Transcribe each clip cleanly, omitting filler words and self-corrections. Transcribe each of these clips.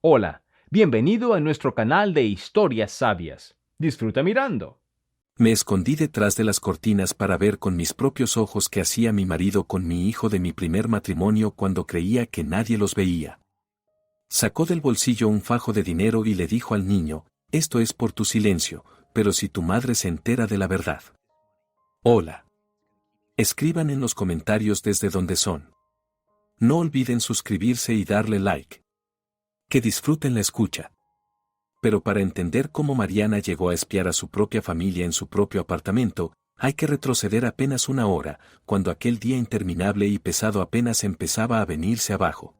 Hola, bienvenido a nuestro canal de historias sabias. Disfruta mirando. Me escondí detrás de las cortinas para ver con mis propios ojos qué hacía mi marido con mi hijo de mi primer matrimonio cuando creía que nadie los veía. Sacó del bolsillo un fajo de dinero y le dijo al niño, esto es por tu silencio, pero si tu madre se entera de la verdad. Hola. Escriban en los comentarios desde donde son. No olviden suscribirse y darle like. Que disfruten la escucha. Pero para entender cómo Mariana llegó a espiar a su propia familia en su propio apartamento, hay que retroceder apenas una hora, cuando aquel día interminable y pesado apenas empezaba a venirse abajo.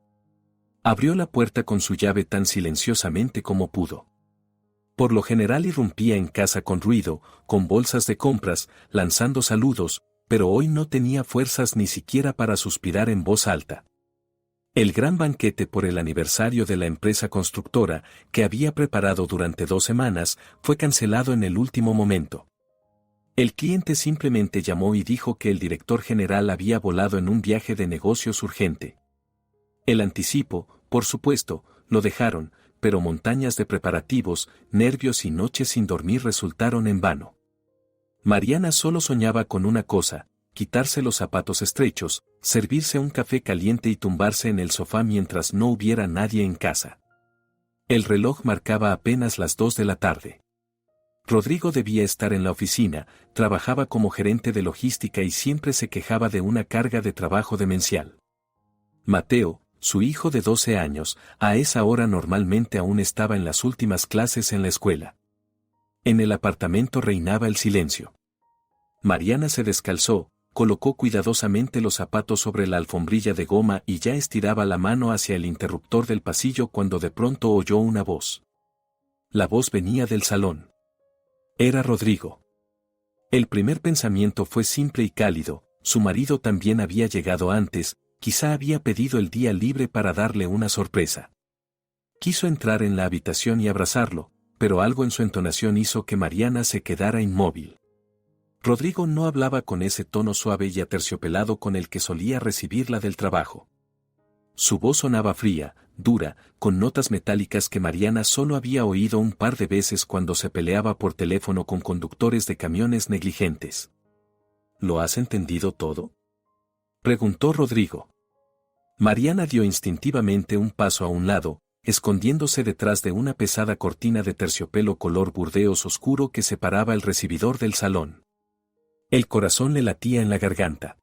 Abrió la puerta con su llave tan silenciosamente como pudo. Por lo general irrumpía en casa con ruido, con bolsas de compras, lanzando saludos, pero hoy no tenía fuerzas ni siquiera para suspirar en voz alta. El gran banquete por el aniversario de la empresa constructora, que había preparado durante 2 semanas, fue cancelado en el último momento. El cliente simplemente llamó y dijo que el director general había volado en un viaje de negocios urgente. El anticipo, por supuesto, lo dejaron, pero montañas de preparativos, nervios y noches sin dormir resultaron en vano. Mariana solo soñaba con una cosa: quitarse los zapatos estrechos, servirse un café caliente y tumbarse en el sofá mientras no hubiera nadie en casa. El reloj marcaba apenas las 2 de la tarde. Rodrigo debía estar en la oficina, trabajaba como gerente de logística y siempre se quejaba de una carga de trabajo demencial. Mateo, su hijo de 12 años, a esa hora normalmente aún estaba en las últimas clases en la escuela. En el apartamento reinaba el silencio. Mariana se descalzó, colocó cuidadosamente los zapatos sobre la alfombrilla de goma y ya estiraba la mano hacia el interruptor del pasillo cuando de pronto oyó una voz. La voz venía del salón. Era Rodrigo. El primer pensamiento fue simple y cálido: su marido también había llegado antes, quizá había pedido el día libre para darle una sorpresa. Quiso entrar en la habitación y abrazarlo, pero algo en su entonación hizo que Mariana se quedara inmóvil. Rodrigo no hablaba con ese tono suave y aterciopelado con el que solía recibirla del trabajo. Su voz sonaba fría, dura, con notas metálicas que Mariana solo había oído un par de veces cuando se peleaba por teléfono con conductores de camiones negligentes. ¿Lo has entendido todo?, preguntó Rodrigo. Mariana dio instintivamente un paso a un lado, escondiéndose detrás de una pesada cortina de terciopelo color burdeos oscuro que separaba el recibidor del salón. El corazón le latía en la garganta.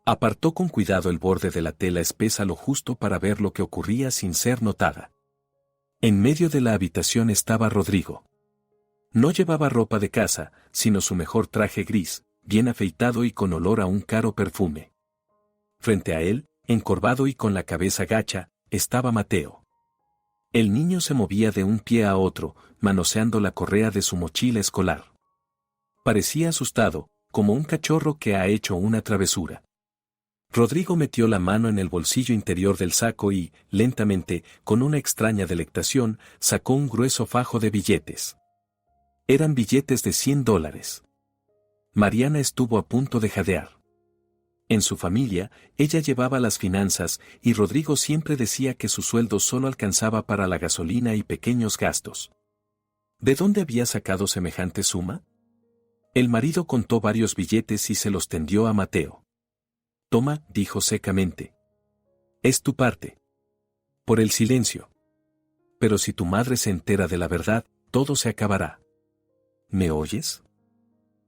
Apartó con cuidado el borde de la tela espesa lo justo para ver lo que ocurría sin ser notada. En medio de la habitación estaba Rodrigo. No llevaba ropa de casa, sino su mejor traje gris, bien afeitado y con olor a un caro perfume. Frente a él, encorvado y con la cabeza gacha, estaba Mateo. El niño se movía de un pie a otro, manoseando la correa de su mochila escolar. Parecía asustado, como un cachorro que ha hecho una travesura. Rodrigo metió la mano en el bolsillo interior del saco y, lentamente, con una extraña delectación, sacó un grueso fajo de billetes. Eran billetes de $100. Mariana estuvo a punto de jadear. En su familia, ella llevaba las finanzas, y Rodrigo siempre decía que su sueldo solo alcanzaba para la gasolina y pequeños gastos. ¿De dónde había sacado semejante suma? El marido contó varios billetes y se los tendió a Mateo. Toma, dijo secamente. Es tu parte. Por el silencio. Pero si tu madre se entera de la verdad, todo se acabará. ¿Me oyes?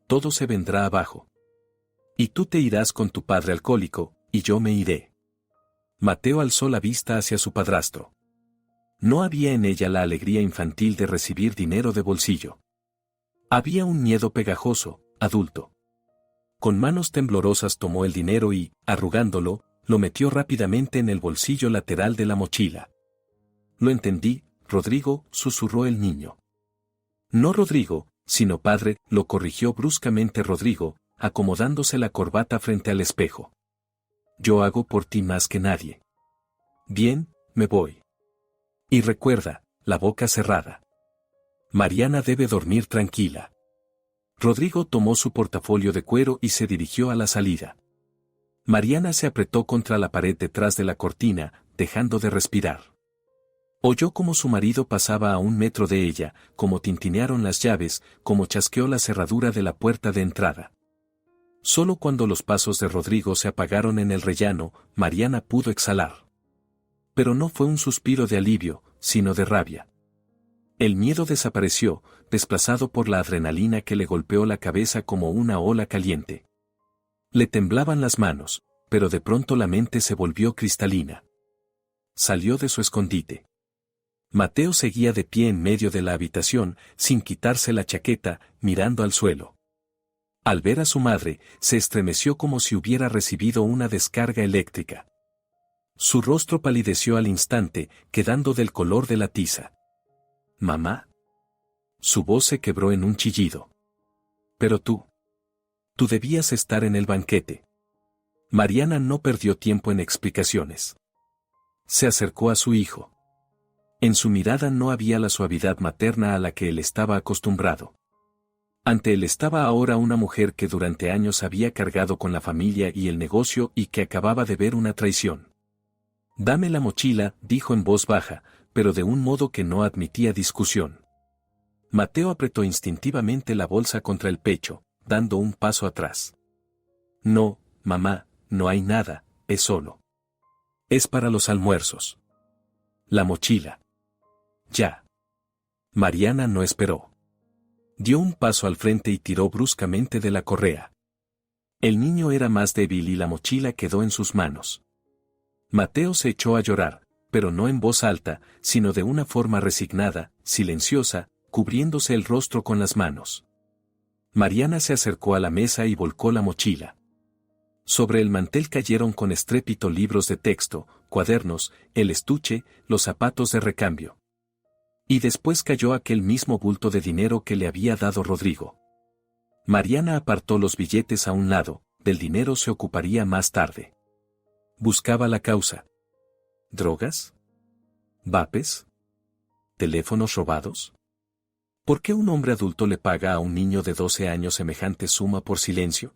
Todo se vendrá abajo. Y tú te irás con tu padre alcohólico, y yo me iré. Mateo alzó la vista hacia su padrastro. No había en ella la alegría infantil de recibir dinero de bolsillo. Había un miedo pegajoso, adulto. Con manos temblorosas tomó el dinero y, arrugándolo, lo metió rápidamente en el bolsillo lateral de la mochila. Lo entendí, Rodrigo, susurró el niño. No Rodrigo, sino padre, lo corrigió bruscamente Rodrigo, acomodándose la corbata frente al espejo. Yo hago por ti más que nadie. Bien, me voy. Y recuerda, la boca cerrada. Mariana debe dormir tranquila. Rodrigo tomó su portafolio de cuero y se dirigió a la salida. Mariana se apretó contra la pared detrás de la cortina, dejando de respirar. Oyó cómo su marido pasaba a 1 metro de ella, cómo tintinearon las llaves, cómo chasqueó la cerradura de la puerta de entrada. Solo cuando los pasos de Rodrigo se apagaron en el rellano, Mariana pudo exhalar. Pero no fue un suspiro de alivio, sino de rabia. El miedo desapareció, desplazado por la adrenalina que le golpeó la cabeza como una ola caliente. Le temblaban las manos, pero de pronto la mente se volvió cristalina. Salió de su escondite. Mateo seguía de pie en medio de la habitación, sin quitarse la chaqueta, mirando al suelo. Al ver a su madre, se estremeció como si hubiera recibido una descarga eléctrica. Su rostro palideció al instante, quedando del color de la tiza. «¿Mamá?» Su voz se quebró en un chillido. «Pero tú debías estar en el banquete». Mariana no perdió tiempo en explicaciones. Se acercó a su hijo. En su mirada no había la suavidad materna a la que él estaba acostumbrado. Ante él estaba ahora una mujer que durante años había cargado con la familia y el negocio y que acababa de ver una traición. «Dame la mochila», dijo en voz baja, pero de un modo que no admitía discusión. Mateo apretó instintivamente la bolsa contra el pecho, dando un paso atrás. «No, mamá, no hay nada, es solo. Es para los almuerzos. La mochila». «Ya». Mariana no esperó. Dio un paso al frente y tiró bruscamente de la correa. El niño era más débil y la mochila quedó en sus manos. Mateo se echó a llorar, pero no en voz alta, sino de una forma resignada, silenciosa, cubriéndose el rostro con las manos. Mariana se acercó a la mesa y volcó la mochila. Sobre el mantel cayeron con estrépito libros de texto, cuadernos, el estuche, los zapatos de recambio. Y después cayó aquel mismo bulto de dinero que le había dado Rodrigo. Mariana apartó los billetes a un lado, del dinero se ocuparía más tarde. Buscaba la causa. ¿Drogas? ¿Vapes? ¿Teléfonos robados? ¿Por qué un hombre adulto le paga a un niño de 12 años semejante suma por silencio?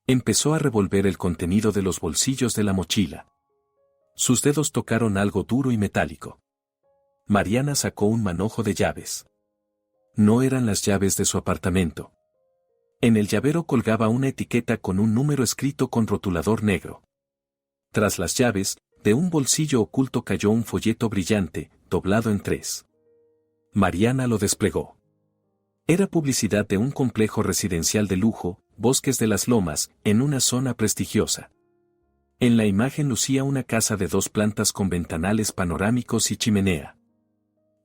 Empezó a revolver el contenido de los bolsillos de la mochila. Sus dedos tocaron algo duro y metálico. Mariana sacó un manojo de llaves. No eran las llaves de su apartamento. En el llavero colgaba una etiqueta con un número escrito con rotulador negro. Tras las llaves, de un bolsillo oculto cayó un folleto brillante, doblado en 3. Mariana lo desplegó. Era publicidad de un complejo residencial de lujo, Bosques de las Lomas, en una zona prestigiosa. En la imagen lucía una casa de 2 plantas con ventanales panorámicos y chimenea.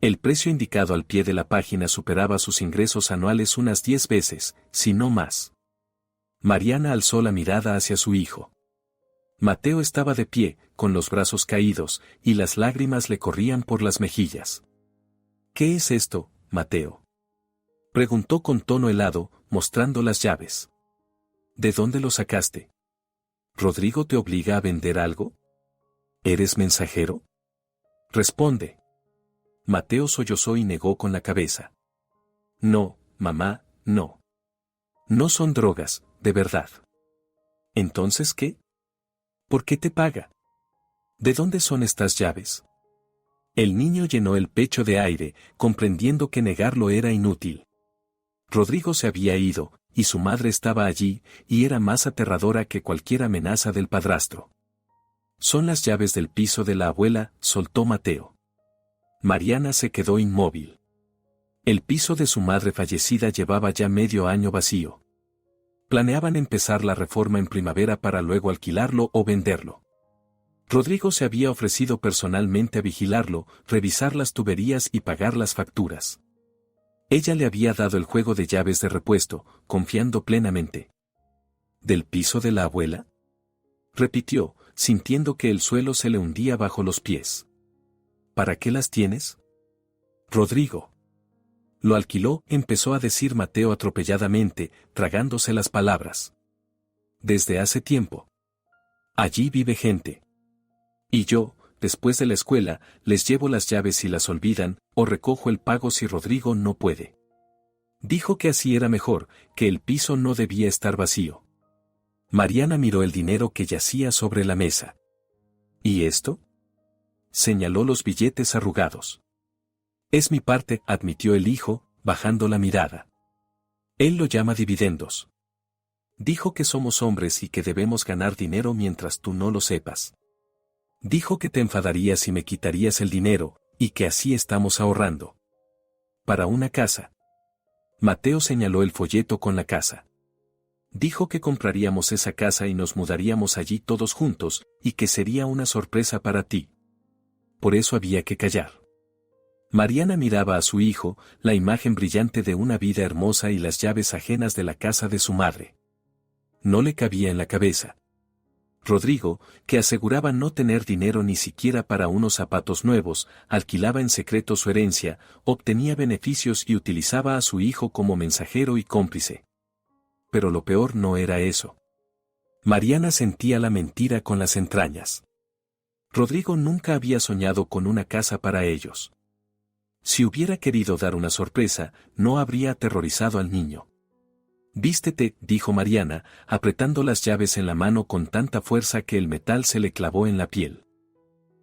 El precio indicado al pie de la página superaba sus ingresos anuales unas 10 veces, si no más. Mariana alzó la mirada hacia su hijo. Mateo estaba de pie, con los brazos caídos, y las lágrimas le corrían por las mejillas. «¿Qué es esto, Mateo?», preguntó con tono helado, mostrando las llaves. «¿De dónde lo sacaste? ¿Rodrigo te obliga a vender algo? ¿Eres mensajero? Responde». Mateo sollozó y negó con la cabeza. «No, mamá, no. No son drogas, de verdad». «¿Entonces qué? ¿Por qué te paga? ¿De dónde son estas llaves?». El niño llenó el pecho de aire, comprendiendo que negarlo era inútil. Rodrigo se había ido, y su madre estaba allí, y era más aterradora que cualquier amenaza del padrastro. «Son las llaves del piso de la abuela», soltó Mateo. Mariana se quedó inmóvil. El piso de su madre fallecida llevaba ya medio año vacío. Planeaban empezar la reforma en primavera para luego alquilarlo o venderlo. Rodrigo se había ofrecido personalmente a vigilarlo, revisar las tuberías y pagar las facturas. Ella le había dado el juego de llaves de repuesto, confiando plenamente. «¿Del piso de la abuela?», repitió, sintiendo que el suelo se le hundía bajo los pies. «¿Para qué las tienes?». «Rodrigo lo alquiló», empezó a decir Mateo atropelladamente, tragándose las palabras. «Desde hace tiempo. Allí vive gente. Y yo, después de la escuela, les llevo las llaves si las olvidan, o recojo el pago si Rodrigo no puede». Dijo que así era mejor, que el piso no debía estar vacío. Mariana miró el dinero que yacía sobre la mesa. «¿Y esto?». señaló los billetes arrugados. Es mi parte, admitió el hijo, bajando la mirada. Él lo llama dividendos. Dijo que somos hombres y que debemos ganar dinero mientras tú no lo sepas. Dijo que te enfadarías si me quitarías el dinero, y que así estamos ahorrando. Para una casa. Mateo señaló el folleto con la casa. Dijo que compraríamos esa casa y nos mudaríamos allí todos juntos, y que sería una sorpresa para ti. Por eso había que callar. Mariana miraba a su hijo, la imagen brillante de una vida hermosa y las llaves ajenas de la casa de su madre. No le cabía en la cabeza. Rodrigo, que aseguraba no tener dinero ni siquiera para unos zapatos nuevos, alquilaba en secreto su herencia, obtenía beneficios y utilizaba a su hijo como mensajero y cómplice. Pero lo peor no era eso. Mariana sentía la mentira con las entrañas. Rodrigo nunca había soñado con una casa para ellos. Si hubiera querido dar una sorpresa, no habría aterrorizado al niño. Vístete, dijo Mariana, apretando las llaves en la mano con tanta fuerza que el metal se le clavó en la piel.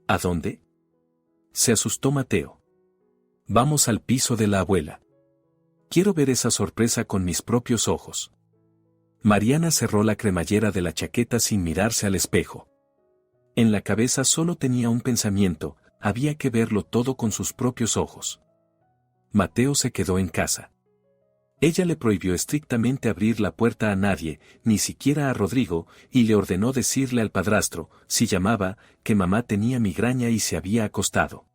¿A dónde? Se asustó Mateo. Vamos al piso de la abuela. Quiero ver esa sorpresa con mis propios ojos. Mariana cerró la cremallera de la chaqueta sin mirarse al espejo. En la cabeza solo tenía un pensamiento, había que verlo todo con sus propios ojos. Mateo se quedó en casa. Ella le prohibió estrictamente abrir la puerta a nadie, ni siquiera a Rodrigo, y le ordenó decirle al padrastro, si llamaba, que mamá tenía migraña y se había acostado.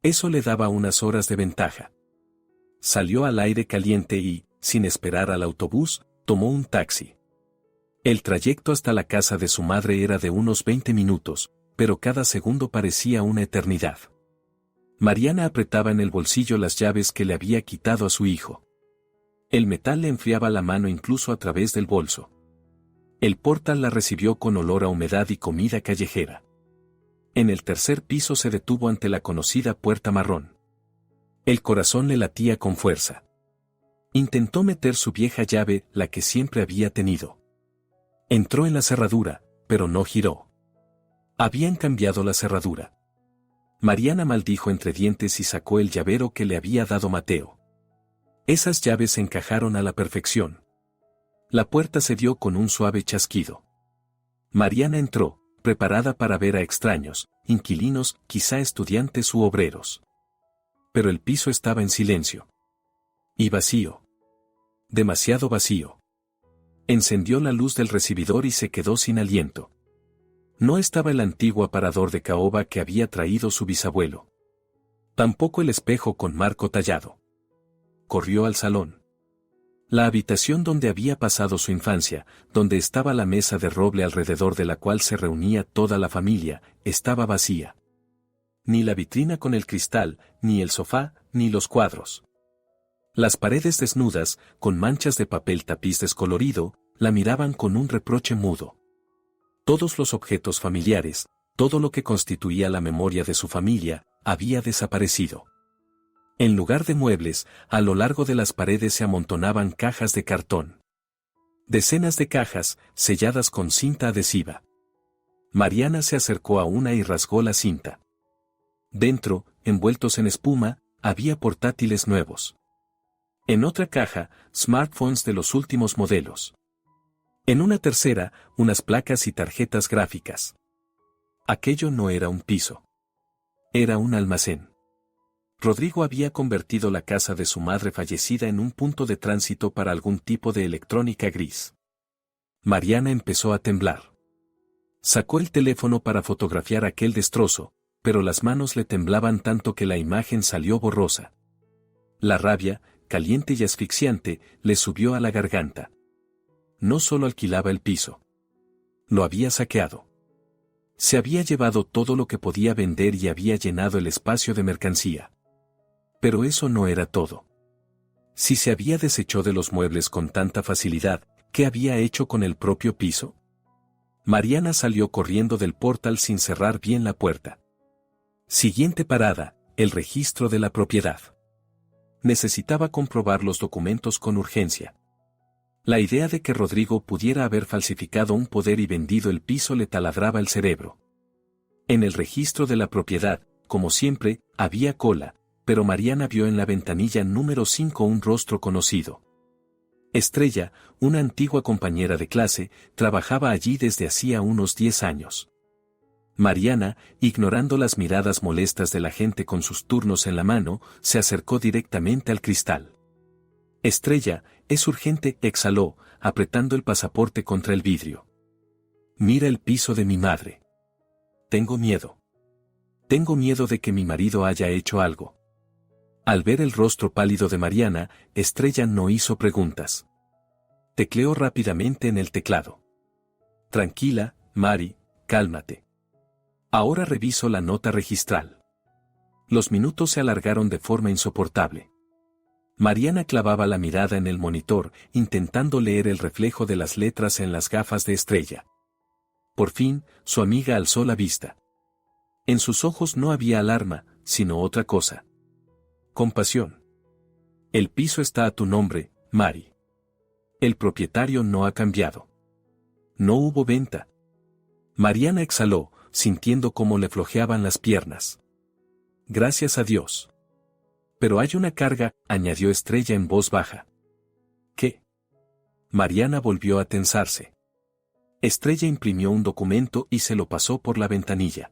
Eso le daba unas horas de ventaja. Salió al aire caliente y, sin esperar al autobús, tomó un taxi. El trayecto hasta la casa de su madre era de unos 20 minutos, pero cada segundo parecía una eternidad. Mariana apretaba en el bolsillo las llaves que le había quitado a su hijo. El metal le enfriaba la mano incluso a través del bolso. El portal la recibió con olor a humedad y comida callejera. En el tercer piso se detuvo ante la conocida puerta marrón. El corazón le latía con fuerza. Intentó meter su vieja llave, la que siempre había tenido. Entró en la cerradura, pero no giró. Habían cambiado la cerradura. Mariana maldijo entre dientes y sacó el llavero que le había dado Mateo. Esas llaves encajaron a la perfección. La puerta se dio con un suave chasquido. Mariana entró, preparada para ver a extraños, inquilinos, quizá estudiantes u obreros. Pero el piso estaba en silencio. Y vacío. Demasiado vacío. Encendió la luz del recibidor y se quedó sin aliento. No estaba el antiguo aparador de caoba que había traído su bisabuelo. Tampoco el espejo con marco tallado. Corrió al salón. La habitación donde había pasado su infancia, donde estaba la mesa de roble alrededor de la cual se reunía toda la familia, estaba vacía. Ni la vitrina con el cristal, ni el sofá, ni los cuadros. Las paredes desnudas, con manchas de papel tapiz descolorido, la miraban con un reproche mudo. Todos los objetos familiares, todo lo que constituía la memoria de su familia, había desaparecido. En lugar de muebles, a lo largo de las paredes se amontonaban cajas de cartón. Decenas de cajas, selladas con cinta adhesiva. Mariana se acercó a una y rasgó la cinta. Dentro, envueltos en espuma, había portátiles nuevos. En otra caja, smartphones de los últimos modelos. En una tercera, unas placas y tarjetas gráficas. Aquello no era un piso. Era un almacén. Rodrigo había convertido la casa de su madre fallecida en un punto de tránsito para algún tipo de electrónica gris. Mariana empezó a temblar. Sacó el teléfono para fotografiar aquel destrozo, pero las manos le temblaban tanto que la imagen salió borrosa. La rabia, caliente y asfixiante, le subió a la garganta. No solo alquilaba el piso. Lo había saqueado. Se había llevado todo lo que podía vender y había llenado el espacio de mercancía. Pero eso no era todo. Si se había deshecho de los muebles con tanta facilidad, ¿qué había hecho con el propio piso? Mariana salió corriendo del portal sin cerrar bien la puerta. Siguiente parada, el registro de la propiedad. Necesitaba comprobar los documentos con urgencia. La idea de que Rodrigo pudiera haber falsificado un poder y vendido el piso le taladraba el cerebro. En el registro de la propiedad, como siempre, había cola, pero Mariana vio en la ventanilla número 5 un rostro conocido. Estrella, una antigua compañera de clase, trabajaba allí desde hacía unos 10 años. Mariana, ignorando las miradas molestas de la gente con sus turnos en la mano, se acercó directamente al cristal. Estrella, es urgente, exhaló, apretando el pasaporte contra el vidrio. Mira el piso de mi madre. Tengo miedo. Tengo miedo de que mi marido haya hecho algo. Al ver el rostro pálido de Mariana, Estrella no hizo preguntas. Tecleó rápidamente en el teclado. Tranquila, Mari, cálmate. Ahora reviso la nota registral. Los minutos se alargaron de forma insoportable. Mariana clavaba la mirada en el monitor, intentando leer el reflejo de las letras en las gafas de Estrella. Por fin, su amiga alzó la vista. En sus ojos no había alarma, sino otra cosa. Compasión. El piso está a tu nombre, Mari. El propietario no ha cambiado. No hubo venta. Mariana exhaló, sintiendo cómo le flojeaban las piernas. Gracias a Dios. Pero hay una carga, añadió Estrella en voz baja. ¿Qué? Mariana volvió a tensarse. Estrella imprimió un documento y se lo pasó por la ventanilla.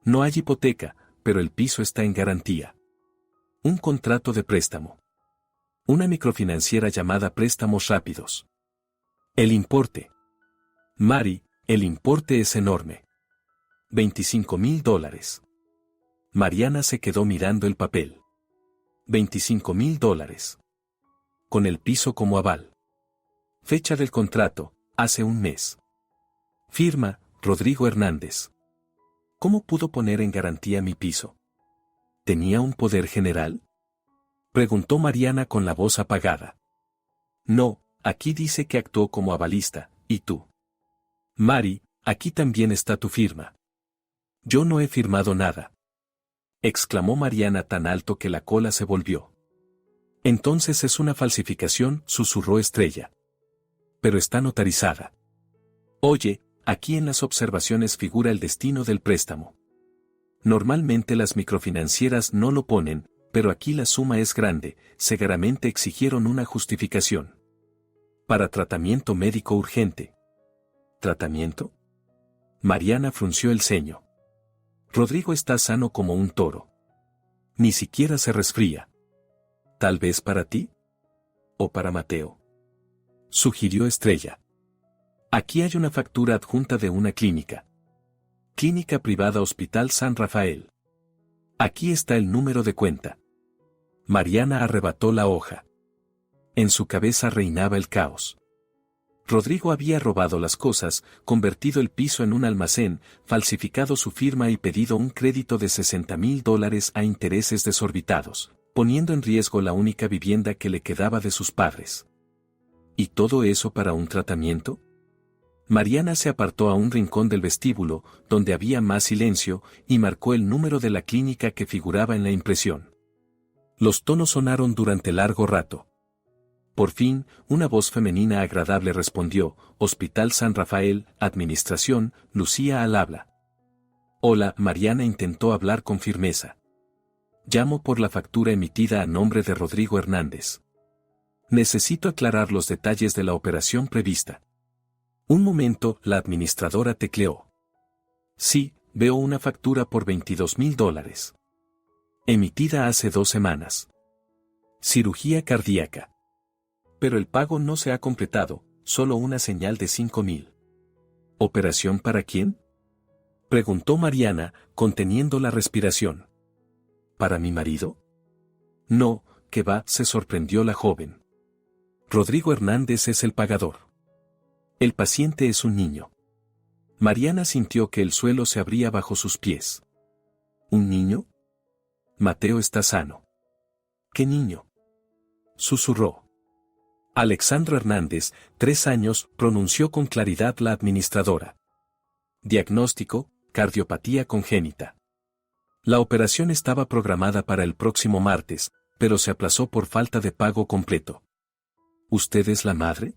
No hay hipoteca, pero el piso está en garantía. Un contrato de préstamo. Una microfinanciera llamada Préstamos Rápidos. El importe. Mari, el importe es enorme. $25,000. Mariana se quedó mirando el papel. $25,000. Con el piso como aval. Fecha del contrato, hace un mes. Firma, Rodrigo Hernández. ¿Cómo pudo poner en garantía mi piso? ¿Tenía un poder general? Preguntó Mariana con la voz apagada. No, aquí dice que actuó como avalista, ¿y tú? Mari, aquí también está tu firma. Yo no he firmado nada. Exclamó Mariana tan alto que la cola se volvió. Entonces es una falsificación, susurró Estrella. Pero está notarizada. Oye, aquí en las observaciones figura el destino del préstamo. Normalmente las microfinancieras no lo ponen, pero aquí la suma es grande, seguramente exigieron una justificación. Para tratamiento médico urgente. ¿Tratamiento? Mariana frunció el ceño. Rodrigo está sano como un toro. Ni siquiera se resfría. ¿Tal vez para ti? ¿O para Mateo? Sugirió Estrella. Aquí hay una factura adjunta de una clínica. Clínica privada Hospital San Rafael. Aquí está el número de cuenta. Mariana arrebató la hoja. En su cabeza reinaba el caos. Rodrigo había robado las cosas, convertido el piso en un almacén, falsificado su firma y pedido un crédito de $60,000 a intereses desorbitados, poniendo en riesgo la única vivienda que le quedaba de sus padres. ¿Y todo eso para un tratamiento? Mariana se apartó a un rincón del vestíbulo, donde había más silencio, y marcó el número de la clínica que figuraba en la impresión. Los tonos sonaron durante largo rato. Por fin, una voz femenina agradable respondió, Hospital San Rafael, Administración, Lucía al habla. Hola, Mariana intentó hablar con firmeza. Llamo por la factura emitida a nombre de Rodrigo Hernández. Necesito aclarar los detalles de la operación prevista. Un momento, la administradora tecleó. Sí, veo una factura por $22,000. Emitida hace 2 semanas. Cirugía cardíaca. Pero el pago no se ha completado, solo una señal de 5,000. ¿Operación para quién? Preguntó Mariana, conteniendo la respiración. ¿Para mi marido? No, que va, se sorprendió la joven. Rodrigo Hernández es el pagador. El paciente es un niño. Mariana sintió que el suelo se abría bajo sus pies. ¿Un niño? Mateo está sano. ¿Qué niño? Susurró. Alexandro Hernández, 3 años, pronunció con claridad la administradora. Diagnóstico, cardiopatía congénita. La operación estaba programada para el próximo martes, pero se aplazó por falta de pago completo. ¿Usted es la madre?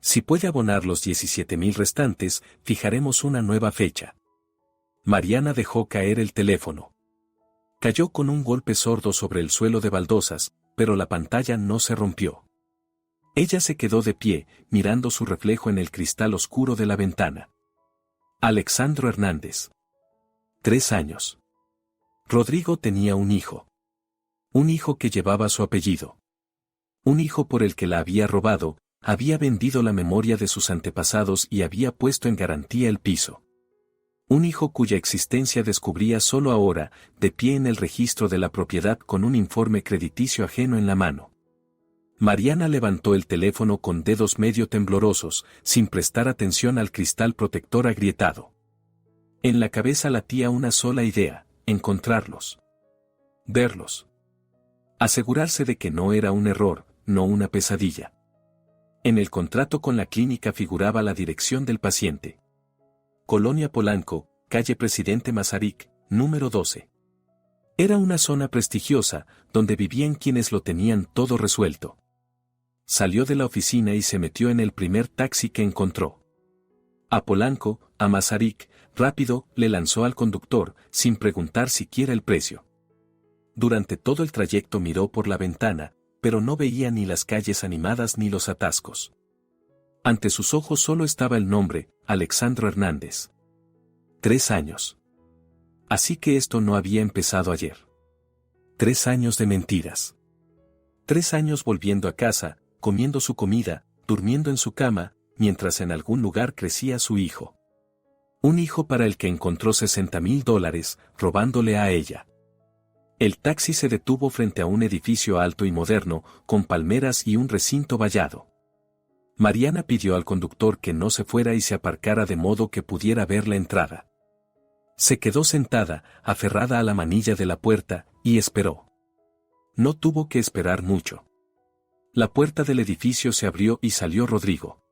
Si puede abonar los 17,000 restantes, fijaremos una nueva fecha. Mariana dejó caer el teléfono. Cayó con un golpe sordo sobre el suelo de baldosas, pero la pantalla no se rompió. Ella se quedó de pie, mirando su reflejo en el cristal oscuro de la ventana. Alexandro Hernández. 3 años. Rodrigo tenía un hijo. Un hijo que llevaba su apellido. Un hijo por el que la había robado, había vendido la memoria de sus antepasados y había puesto en garantía el piso. Un hijo cuya existencia descubría solo ahora, de pie en el registro de la propiedad con un informe crediticio ajeno en la mano. Mariana levantó el teléfono con dedos medio temblorosos, sin prestar atención al cristal protector agrietado. En la cabeza latía una sola idea: encontrarlos. Verlos. Asegurarse de que no era un error, no una pesadilla. En el contrato con la clínica figuraba la dirección del paciente. Colonia Polanco, calle Presidente Masaryk, número 12. Era una zona prestigiosa, donde vivían quienes lo tenían todo resuelto. Salió de la oficina y se metió en el primer taxi que encontró. A Polanco, a Masaryk, rápido, le lanzó al conductor, sin preguntar siquiera el precio. Durante todo el trayecto miró por la ventana, pero no veía ni las calles animadas ni los atascos. Ante sus ojos solo estaba el nombre: Alexandro Hernández. 3 años. Así que esto no había empezado ayer. 3 años de mentiras. 3 años volviendo a casa, comiendo su comida, durmiendo en su cama, mientras en algún lugar crecía su hijo. Un hijo para el que encontró $60,000, robándole a ella. El taxi se detuvo frente a un edificio alto y moderno, con palmeras y un recinto vallado. Mariana pidió al conductor que no se fuera y se aparcara de modo que pudiera ver la entrada. Se quedó sentada, aferrada a la manilla de la puerta, y esperó. No tuvo que esperar mucho. La puerta del edificio se abrió y salió Rodrigo.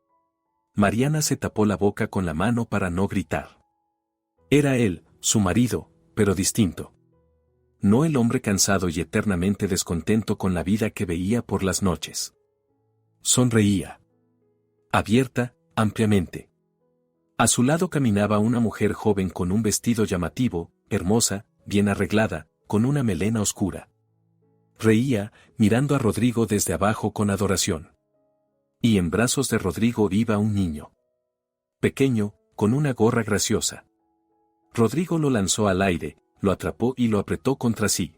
Mariana se tapó la boca con la mano para no gritar. Era él, su marido, pero distinto. No el hombre cansado y eternamente descontento con la vida que veía por las noches. Sonreía. Abierta, ampliamente. A su lado caminaba una mujer joven con un vestido llamativo, hermosa, bien arreglada, con una melena oscura. Reía, mirando a Rodrigo desde abajo con adoración. Y en brazos de Rodrigo iba un niño. Pequeño, con una gorra graciosa. Rodrigo lo lanzó al aire, lo atrapó y lo apretó contra sí.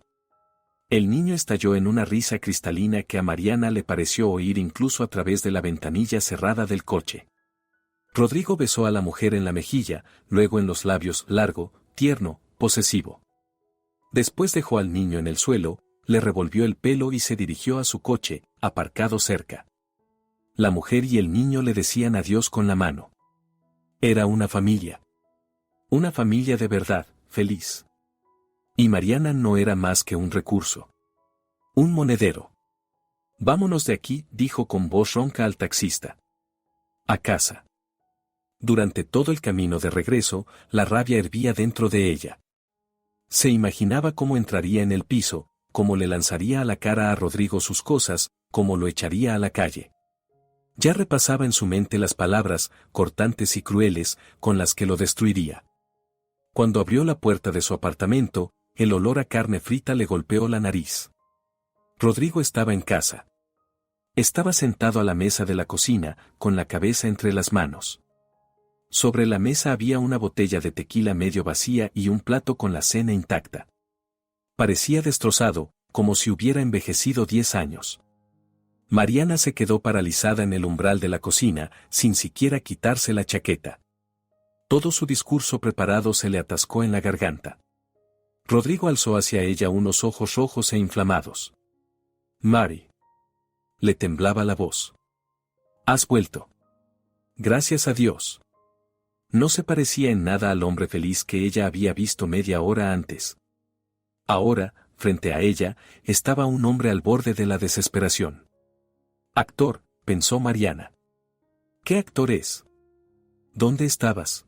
El niño estalló en una risa cristalina que a Mariana le pareció oír incluso a través de la ventanilla cerrada del coche. Rodrigo besó a la mujer en la mejilla, luego en los labios, largo, tierno, posesivo. Después dejó al niño en el suelo, le revolvió el pelo y se dirigió a su coche, aparcado cerca. La mujer y el niño le decían adiós con la mano. Era una familia. Una familia de verdad, feliz. Y Mariana no era más que un recurso. Un monedero. Vámonos de aquí, dijo con voz ronca al taxista. A casa. Durante todo el camino de regreso, la rabia hervía dentro de ella. Se imaginaba cómo entraría en el piso, cómo le lanzaría a la cara a Rodrigo sus cosas, cómo lo echaría a la calle. Ya repasaba en su mente las palabras, cortantes y crueles, con las que lo destruiría. Cuando abrió la puerta de su apartamento, el olor a carne frita le golpeó la nariz. Rodrigo estaba en casa. Estaba sentado a la mesa de la cocina, con la cabeza entre las manos. Sobre la mesa había una botella de tequila medio vacía y un plato con la cena intacta. Parecía destrozado, como si hubiera envejecido 10 años. Mariana se quedó paralizada en el umbral de la cocina, sin siquiera quitarse la chaqueta. Todo su discurso preparado se le atascó en la garganta. Rodrigo alzó hacia ella unos ojos rojos e inflamados. Mary. Le temblaba la voz. ¿Has vuelto? Gracias a Dios. No se parecía en nada al hombre feliz que ella había visto media hora antes. Ahora, frente a ella, estaba un hombre al borde de la desesperación. Actor, pensó Mariana. ¿Qué actor es? ¿Dónde estabas?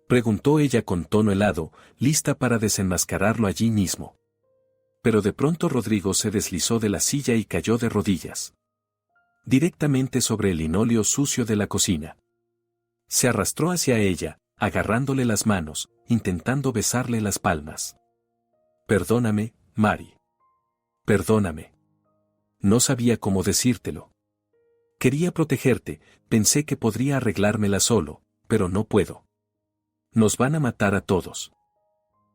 Preguntó ella con tono helado, lista para desenmascararlo allí mismo. Pero de pronto Rodrigo se deslizó de la silla y cayó de rodillas. Directamente sobre el linóleo sucio de la cocina. Se arrastró hacia ella, agarrándole las manos, intentando besarle las palmas. Perdóname, Mari. Perdóname. No sabía cómo decírtelo. Quería protegerte, pensé que podría arreglármela solo, pero no puedo. Nos van a matar a todos.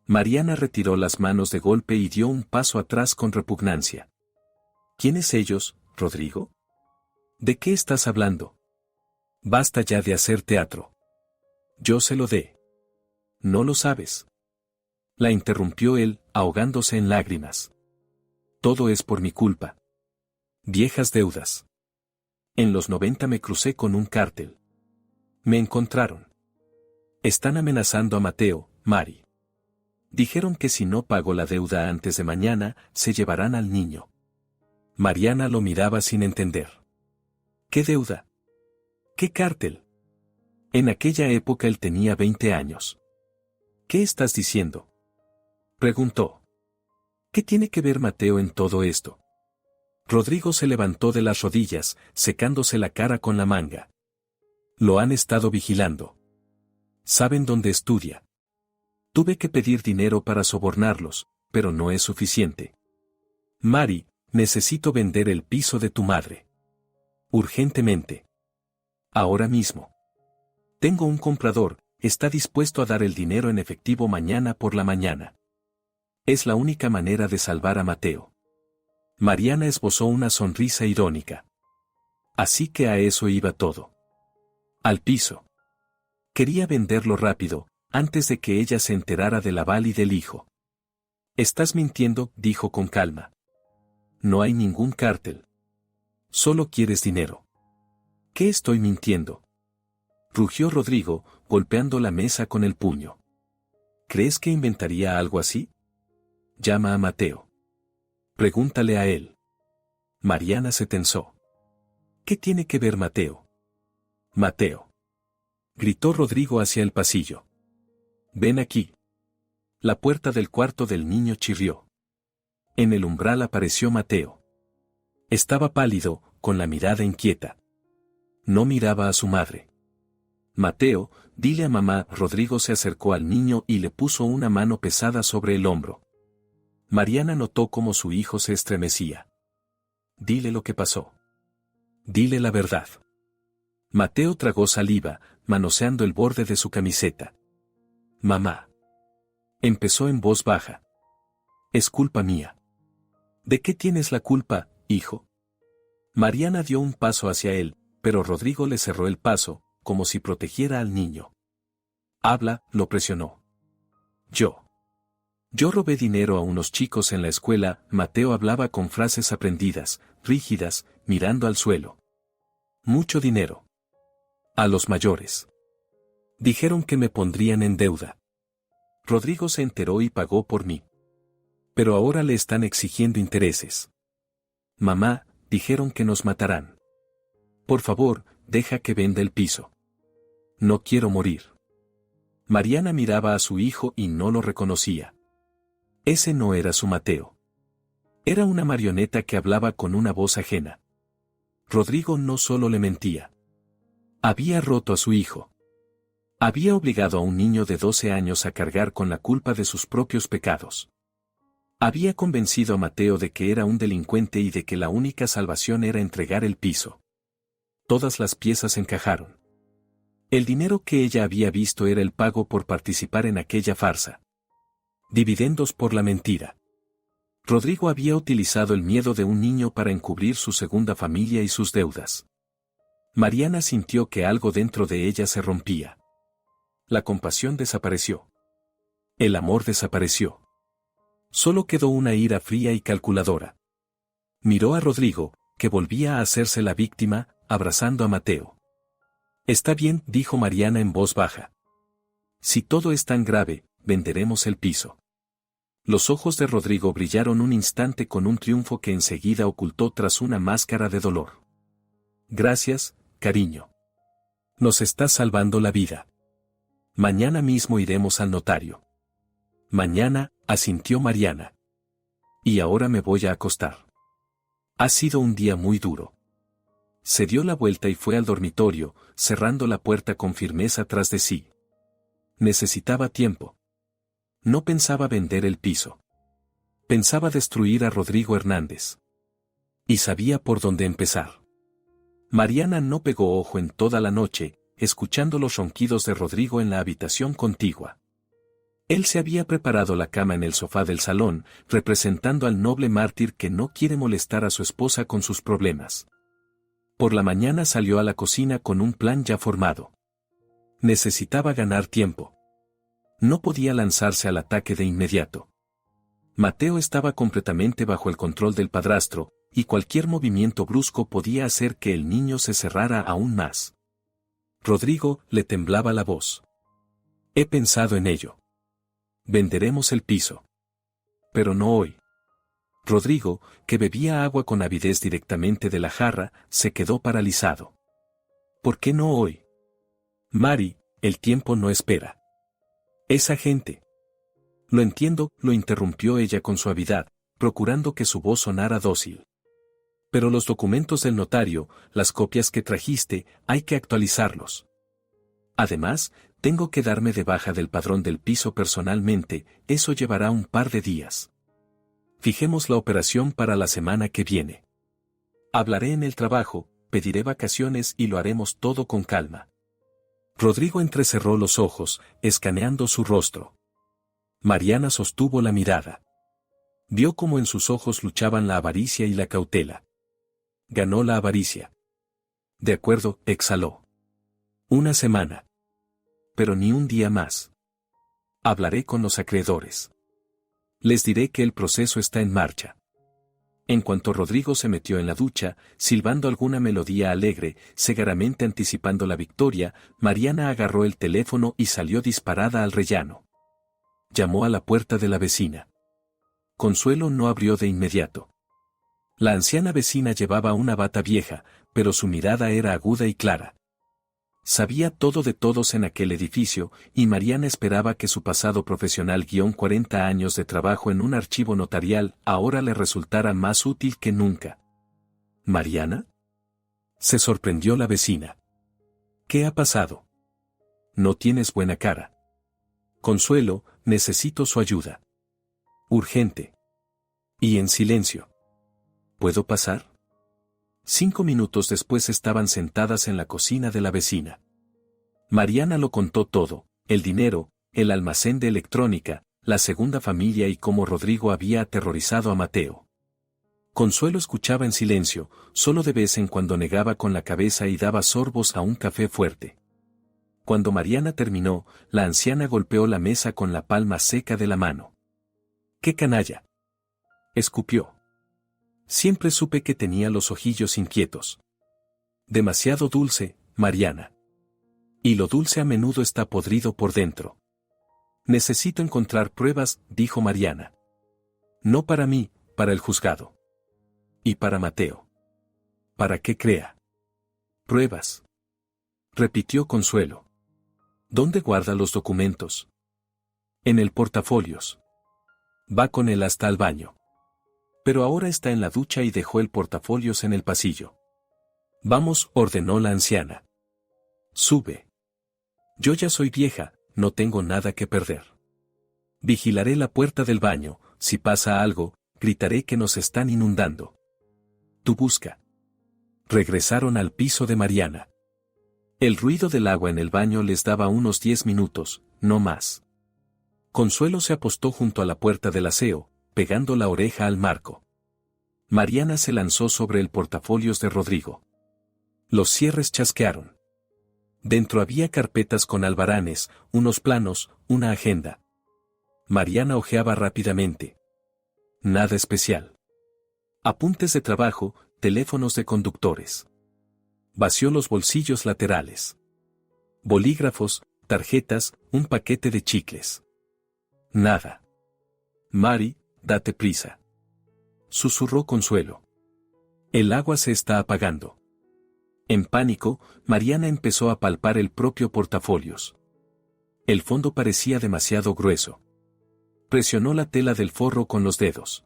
Mariana retiró las manos de golpe y dio un paso atrás con repugnancia. ¿Quiénes ellos, Rodrigo? ¿De qué estás hablando? Basta ya de hacer teatro. Yo se lo dé. No lo sabes. La interrumpió él, ahogándose en lágrimas. Todo es por mi culpa. Viejas deudas. En los 90 me crucé con un cártel. Me encontraron. Están amenazando a Mateo, Mari. Dijeron que si no pago la deuda antes de mañana, se llevarán al niño. Mariana lo miraba sin entender. ¿Qué deuda? ¿Qué cártel? En aquella época él tenía 20 años. ¿Qué estás diciendo? Preguntó. ¿Qué tiene que ver Mateo en todo esto? Rodrigo se levantó de las rodillas, secándose la cara con la manga. Lo han estado vigilando. Saben dónde estudia. Tuve que pedir dinero para sobornarlos, pero no es suficiente. Mari, necesito vender el piso de tu madre. Urgentemente. Ahora mismo. Tengo un comprador, está dispuesto a dar el dinero en efectivo mañana por la mañana. Es la única manera de salvar a Mateo. Mariana esbozó una sonrisa irónica. Así que a eso iba todo. Al piso. Quería venderlo rápido, antes de que ella se enterara del aval y del hijo. Estás mintiendo, dijo con calma. No hay ningún cártel. Solo quieres dinero. ¿Qué estoy mintiendo? Rugió Rodrigo, golpeando la mesa con el puño. ¿Crees que inventaría algo así? Llama a Mateo. Pregúntale a él. Mariana se tensó. ¿Qué tiene que ver Mateo? Mateo. Gritó Rodrigo hacia el pasillo. Ven aquí. La puerta del cuarto del niño chirrió. En el umbral apareció Mateo. Estaba pálido, con la mirada inquieta. No miraba a su madre. Mateo, dile a mamá. Rodrigo se acercó al niño y le puso una mano pesada sobre el hombro. Mariana notó cómo su hijo se estremecía. Dile lo que pasó. Dile la verdad. Mateo tragó saliva, manoseando el borde de su camiseta. Mamá. Empezó en voz baja. Es culpa mía. ¿De qué tienes la culpa, hijo? Mariana dio un paso hacia él, pero Rodrigo le cerró el paso, como si protegiera al niño. Habla, lo presionó. Yo robé dinero a unos chicos en la escuela. Mateo hablaba con frases aprendidas, rígidas, mirando al suelo. Mucho dinero. A los mayores. Dijeron que me pondrían en deuda. Rodrigo se enteró y pagó por mí. Pero ahora le están exigiendo intereses. Mamá, dijeron que nos matarán. Por favor, deja que venda el piso. No quiero morir. Mariana miraba a su hijo y no lo reconocía. Ese no era su Mateo. Era una marioneta que hablaba con una voz ajena. Rodrigo no solo le mentía. Había roto a su hijo. Había obligado a un niño de 12 años a cargar con la culpa de sus propios pecados. Había convencido a Mateo de que era un delincuente y de que la única salvación era entregar el piso. Todas las piezas encajaron. El dinero que ella había visto era el pago por participar en aquella farsa. Dividendos por la mentira. Rodrigo había utilizado el miedo de un niño para encubrir su segunda familia y sus deudas. Mariana sintió que algo dentro de ella se rompía. La compasión desapareció. El amor desapareció. Solo quedó una ira fría y calculadora. Miró a Rodrigo, que volvía a hacerse la víctima, abrazando a Mateo. Está bien, dijo Mariana en voz baja. Si todo es tan grave, venderemos el piso. Los ojos de Rodrigo brillaron un instante con un triunfo que enseguida ocultó tras una máscara de dolor. Gracias, cariño. Nos estás salvando la vida. Mañana mismo iremos al notario. Mañana, asintió Mariana. Y ahora me voy a acostar. Ha sido un día muy duro. Se dio la vuelta y fue al dormitorio, cerrando la puerta con firmeza tras de sí. Necesitaba tiempo. No pensaba vender el piso. Pensaba destruir a Rodrigo Hernández. Y sabía por dónde empezar. Mariana no pegó ojo en toda la noche, escuchando los ronquidos de Rodrigo en la habitación contigua. Él se había preparado la cama en el sofá del salón, representando al noble mártir que no quiere molestar a su esposa con sus problemas. Por la mañana salió a la cocina con un plan ya formado. Necesitaba ganar tiempo. No podía lanzarse al ataque de inmediato. Mateo estaba completamente bajo el control del padrastro, y cualquier movimiento brusco podía hacer que el niño se cerrara aún más. Rodrigo le temblaba la voz. He pensado en ello. Venderemos el piso. Pero no hoy. Rodrigo, que bebía agua con avidez directamente de la jarra, se quedó paralizado. ¿Por qué no hoy? Mari, el tiempo no espera. Esa gente. Lo entiendo, lo interrumpió ella con suavidad, procurando que su voz sonara dócil. Pero los documentos del notario, las copias que trajiste, hay que actualizarlos. Además, tengo que darme de baja del padrón del piso personalmente, eso llevará un par de días. Fijemos la operación para la semana que viene. Hablaré en el trabajo, pediré vacaciones y lo haremos todo con calma. Rodrigo entrecerró los ojos, escaneando su rostro. Mariana sostuvo la mirada. Vio cómo en sus ojos luchaban la avaricia y la cautela. Ganó la avaricia. De acuerdo, exhaló. Una semana. Pero ni un día más. Hablaré con los acreedores. Les diré que el proceso está en marcha. En cuanto Rodrigo se metió en la ducha, silbando alguna melodía alegre, segaramente anticipando la victoria, Mariana agarró el teléfono y salió disparada al rellano. Llamó a la puerta de la vecina. Consuelo no abrió de inmediato. La anciana vecina llevaba una bata vieja, pero su mirada era aguda y clara. Sabía todo de todos en aquel edificio, y Mariana esperaba que su pasado profesional 40 años de trabajo en un archivo notarial ahora le resultara más útil que nunca. ¿Mariana? Se sorprendió la vecina. ¿Qué ha pasado? No tienes buena cara. Consuelo, necesito su ayuda. Urgente. Y en silencio. ¿Puedo pasar? 5 minutos después estaban sentadas en la cocina de la vecina. Mariana lo contó todo, el dinero, el almacén de electrónica, la segunda familia y cómo Rodrigo había aterrorizado a Mateo. Consuelo escuchaba en silencio, solo de vez en cuando negaba con la cabeza y daba sorbos a un café fuerte. Cuando Mariana terminó, la anciana golpeó la mesa con la palma seca de la mano. ¡Qué canalla! Escupió. Siempre supe que tenía los ojillos inquietos. Demasiado dulce, Mariana. Y lo dulce a menudo está podrido por dentro. Necesito encontrar pruebas, dijo Mariana. No para mí, para el juzgado. Y para Mateo. ¿Para qué crea? Pruebas. Repitió Consuelo. ¿Dónde guarda los documentos? En el portafolios. Va con él hasta el baño. Pero ahora está en la ducha y dejó el portafolios en el pasillo. Vamos, ordenó la anciana. Sube. Yo ya soy vieja, no tengo nada que perder. Vigilaré la puerta del baño, si pasa algo, gritaré que nos están inundando. Tú busca. Regresaron al piso de Mariana. El ruido del agua en el baño les daba unos 10 minutos, no más. Consuelo se apostó junto a la puerta del aseo, pegando la oreja al marco. Mariana se lanzó sobre el portafolios de Rodrigo. Los cierres chasquearon. Dentro había carpetas con albaranes, unos planos, una agenda. Mariana hojeaba rápidamente. Nada especial. Apuntes de trabajo, teléfonos de conductores. Vació los bolsillos laterales. Bolígrafos, tarjetas, un paquete de chicles. Nada. Mari, date prisa. Susurró Consuelo. El agua se está apagando. En pánico, Mariana empezó a palpar el propio portafolios. El fondo parecía demasiado grueso. Presionó la tela del forro con los dedos.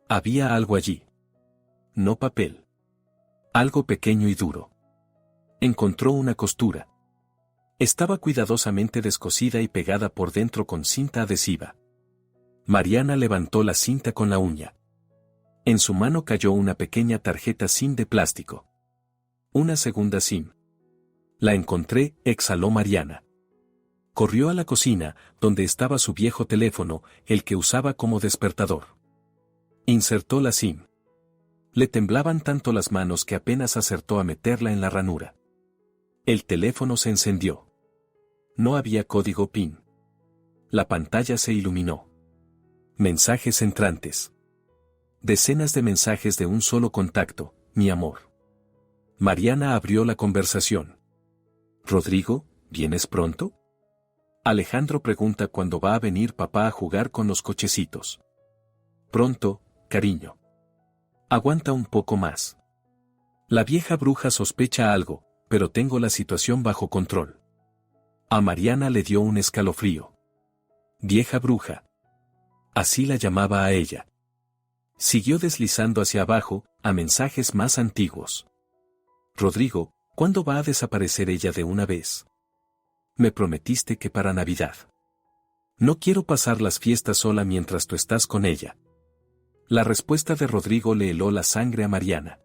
Había algo allí. No papel. Algo pequeño y duro. Encontró una costura. Estaba cuidadosamente descosida y pegada por dentro con cinta adhesiva. Mariana levantó la cinta con la uña. En su mano cayó una pequeña tarjeta SIM de plástico. Una segunda SIM. La encontré, exhaló Mariana. Corrió a la cocina, donde estaba su viejo teléfono, el que usaba como despertador. Insertó la SIM. Le temblaban tanto las manos que apenas acertó a meterla en la ranura. El teléfono se encendió. No había código PIN. La pantalla se iluminó. Mensajes entrantes. Decenas de mensajes de un solo contacto, mi amor. Mariana abrió la conversación. Rodrigo, ¿vienes pronto? Alejandro pregunta cuándo va a venir papá a jugar con los cochecitos. Pronto, cariño. Aguanta un poco más. La vieja bruja sospecha algo, pero tengo la situación bajo control. A Mariana le dio un escalofrío. Vieja bruja. Así la llamaba a ella. Siguió deslizando hacia abajo, a mensajes más antiguos. Rodrigo, ¿cuándo va a desaparecer ella de una vez? Me prometiste que para Navidad. No quiero pasar las fiestas sola mientras tú estás con ella. La respuesta de Rodrigo le heló la sangre a Mariana.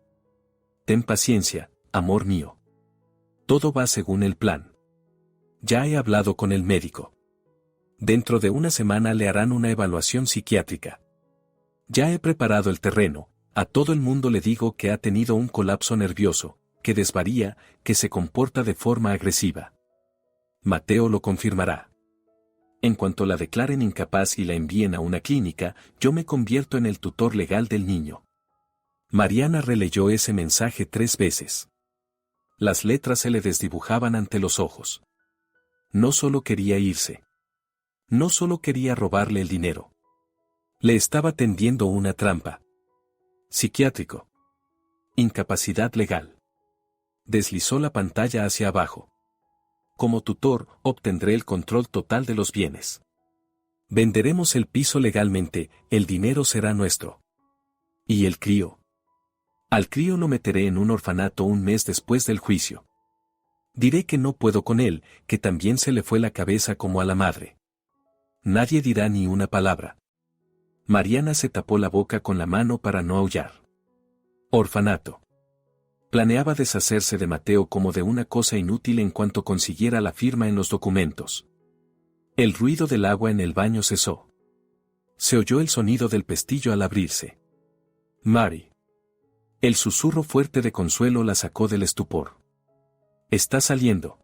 Ten paciencia, amor mío. Todo va según el plan. Ya he hablado con el médico. Dentro de una semana le harán una evaluación psiquiátrica. Ya he preparado el terreno, a todo el mundo le digo que ha tenido un colapso nervioso, que desvaría, que se comporta de forma agresiva. Mateo lo confirmará. En cuanto la declaren incapaz y la envíen a una clínica, yo me convierto en el tutor legal del niño. Mariana releyó ese mensaje 3 veces. Las letras se le desdibujaban ante los ojos. No solo quería irse. No solo quería robarle el dinero. Le estaba tendiendo una trampa. Psiquiátrico. Incapacidad legal. Deslizó la pantalla hacia abajo. Como tutor, obtendré el control total de los bienes. Venderemos el piso legalmente, el dinero será nuestro. ¿Y el crío? Al crío lo meteré en un orfanato un mes después del juicio. Diré que no puedo con él, que también se le fue la cabeza como a la madre. Nadie dirá ni una palabra. Mariana se tapó la boca con la mano para no aullar. Orfanato. Planeaba deshacerse de Mateo como de una cosa inútil en cuanto consiguiera la firma en los documentos. El ruido del agua en el baño cesó. Se oyó el sonido del pestillo al abrirse. Mary. El susurro fuerte de Consuelo la sacó del estupor. Está saliendo.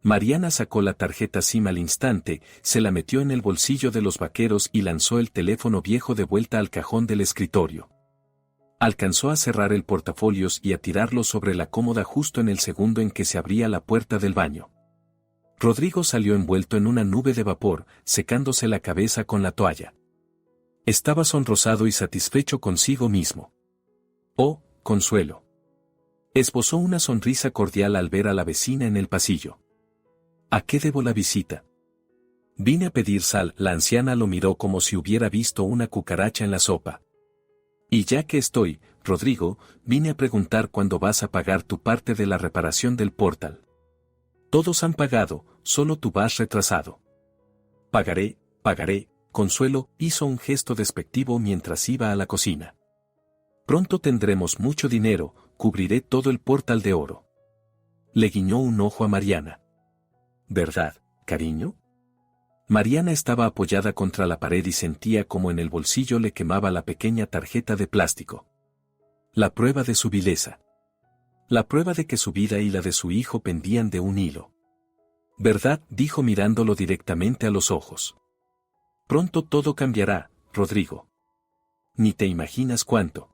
Mariana sacó la tarjeta SIM al instante, se la metió en el bolsillo de los vaqueros y lanzó el teléfono viejo de vuelta al cajón del escritorio. Alcanzó a cerrar el portafolios y a tirarlo sobre la cómoda justo en el segundo en que se abría la puerta del baño. Rodrigo salió envuelto en una nube de vapor, secándose la cabeza con la toalla. Estaba sonrosado y satisfecho consigo mismo. Oh, Consuelo. Esbozó una sonrisa cordial al ver a la vecina en el pasillo. ¿A qué debo la visita? Vine a pedir sal. La anciana lo miró como si hubiera visto una cucaracha en la sopa. Y ya que estoy, Rodrigo, vine a preguntar cuándo vas a pagar tu parte de la reparación del portal. Todos han pagado, solo tú vas retrasado. Pagaré, pagaré. Consuelo hizo un gesto despectivo mientras iba a la cocina. Pronto tendremos mucho dinero, cubriré todo el portal de oro. Le guiñó un ojo a Mariana. ¿Verdad, cariño? Mariana estaba apoyada contra la pared y sentía como en el bolsillo le quemaba la pequeña tarjeta de plástico. La prueba de su vileza. La prueba de que su vida y la de su hijo pendían de un hilo. ¿Verdad? Dijo mirándolo directamente a los ojos. Pronto todo cambiará, Rodrigo. Ni te imaginas cuánto.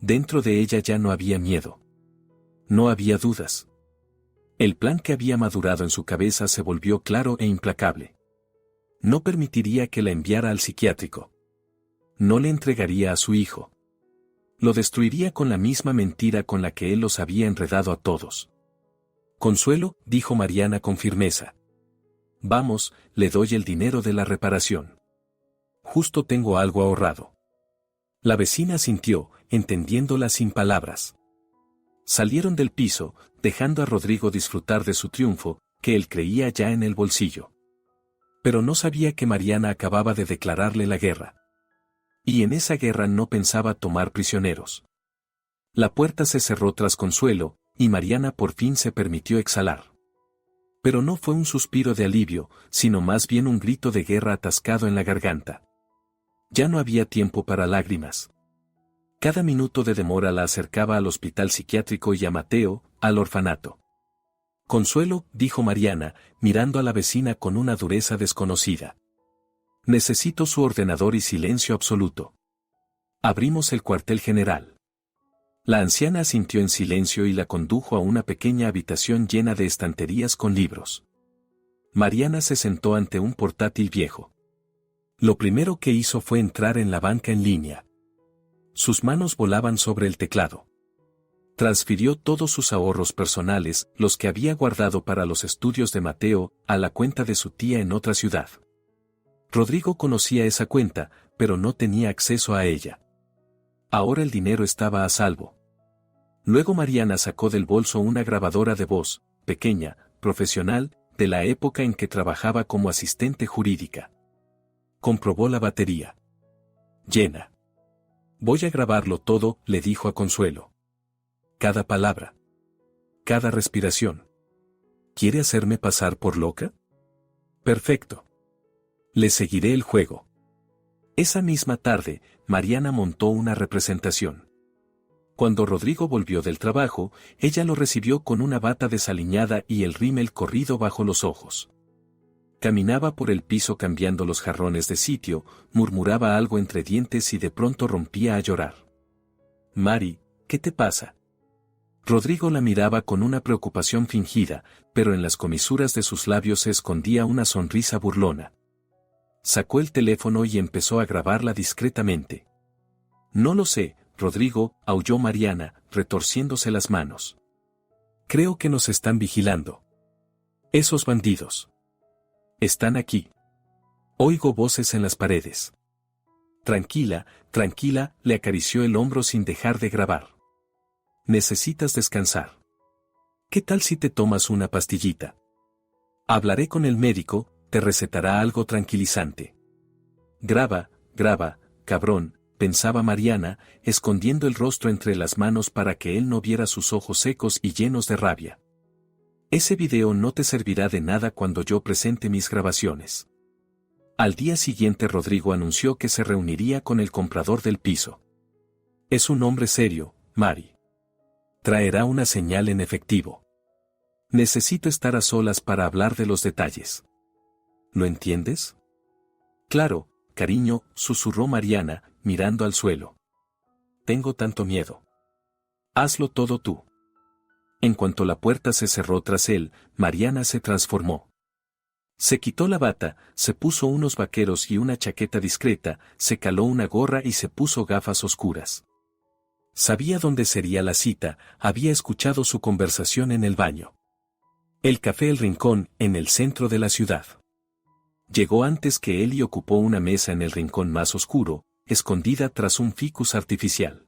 Dentro de ella ya no había miedo. No había dudas. El plan que había madurado en su cabeza se volvió claro e implacable. No permitiría que la enviara al psiquiátrico. No le entregaría a su hijo. Lo destruiría con la misma mentira con la que él los había enredado a todos. Consuelo, dijo Mariana con firmeza. Vamos, le doy el dinero de la reparación. Justo tengo algo ahorrado. La vecina asintió, entendiéndola sin palabras. Salieron del piso, dejando a Rodrigo disfrutar de su triunfo, que él creía ya en el bolsillo. Pero no sabía que Mariana acababa de declararle la guerra. Y en esa guerra no pensaba tomar prisioneros. La puerta se cerró tras Consuelo, y Mariana por fin se permitió exhalar. Pero no fue un suspiro de alivio, sino más bien un grito de guerra atascado en la garganta. Ya no había tiempo para lágrimas. Cada minuto de demora la acercaba al hospital psiquiátrico y a Mateo, al orfanato. Consuelo, dijo Mariana, mirando a la vecina con una dureza desconocida. Necesito su ordenador y silencio absoluto. Abrimos el cuartel general. La anciana asintió en silencio y la condujo a una pequeña habitación llena de estanterías con libros. Mariana se sentó ante un portátil viejo. Lo primero que hizo fue entrar en la banca en línea. Sus manos volaban sobre el teclado. Transfirió todos sus ahorros personales, los que había guardado para los estudios de Mateo, a la cuenta de su tía en otra ciudad. Rodrigo conocía esa cuenta, pero no tenía acceso a ella. Ahora el dinero estaba a salvo. Luego Mariana sacó del bolso una grabadora de voz, pequeña, profesional, de la época en que trabajaba como asistente jurídica. Comprobó la batería. Llena. Voy a grabarlo todo, le dijo a Consuelo. Cada palabra. Cada respiración. ¿Quiere hacerme pasar por loca? Perfecto. Le seguiré el juego. Esa misma tarde, Mariana montó una representación. Cuando Rodrigo volvió del trabajo, ella lo recibió con una bata desaliñada y el rímel corrido bajo los ojos. Caminaba por el piso cambiando los jarrones de sitio, murmuraba algo entre dientes y de pronto rompía a llorar. Mari, ¿qué te pasa? Rodrigo la miraba con una preocupación fingida, pero en las comisuras de sus labios se escondía una sonrisa burlona. Sacó el teléfono y empezó a grabarla discretamente. No lo sé, Rodrigo, aulló Mariana, retorciéndose las manos. Creo que nos están vigilando. Esos bandidos. Están aquí. Oigo voces en las paredes. Tranquila, tranquila, le acarició el hombro sin dejar de grabar. Necesitas descansar. ¿Qué tal si te tomas una pastillita? Hablaré con el médico, te recetará algo tranquilizante. Graba, cabrón, pensaba Mariana, escondiendo el rostro entre las manos para que él no viera sus ojos secos y llenos de rabia. Ese video no te servirá de nada cuando yo presente mis grabaciones. Al día siguiente Rodrigo anunció que se reuniría con el comprador del piso. Es un hombre serio, Mari. Traerá una señal en efectivo. Necesito estar a solas para hablar de los detalles. ¿Lo entiendes? Claro, cariño, susurró Mariana, mirando al suelo. Tengo tanto miedo. Hazlo todo tú. En cuanto la puerta se cerró tras él, Mariana se transformó. Se quitó la bata, se puso unos vaqueros y una chaqueta discreta, se caló una gorra y se puso gafas oscuras. Sabía dónde sería la cita, había escuchado su conversación en el baño. El café El Rincón, en el centro de la ciudad. Llegó antes que él y ocupó una mesa en el rincón más oscuro, escondida tras un ficus artificial.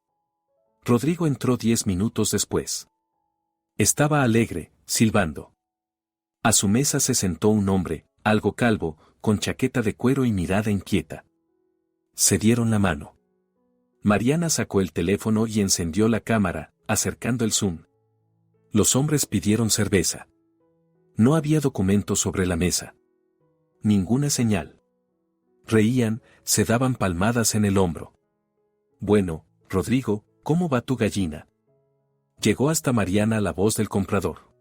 Rodrigo entró 10 minutos después. Estaba alegre, silbando. A su mesa se sentó un hombre, algo calvo, con chaqueta de cuero y mirada inquieta. Se dieron la mano. Mariana sacó el teléfono y encendió la cámara, acercando el zoom. Los hombres pidieron cerveza. No había documentos sobre la mesa. Ninguna señal. Reían, se daban palmadas en el hombro. Bueno, Rodrigo, ¿cómo va tu gallina? Llegó hasta Mariana la voz del comprador.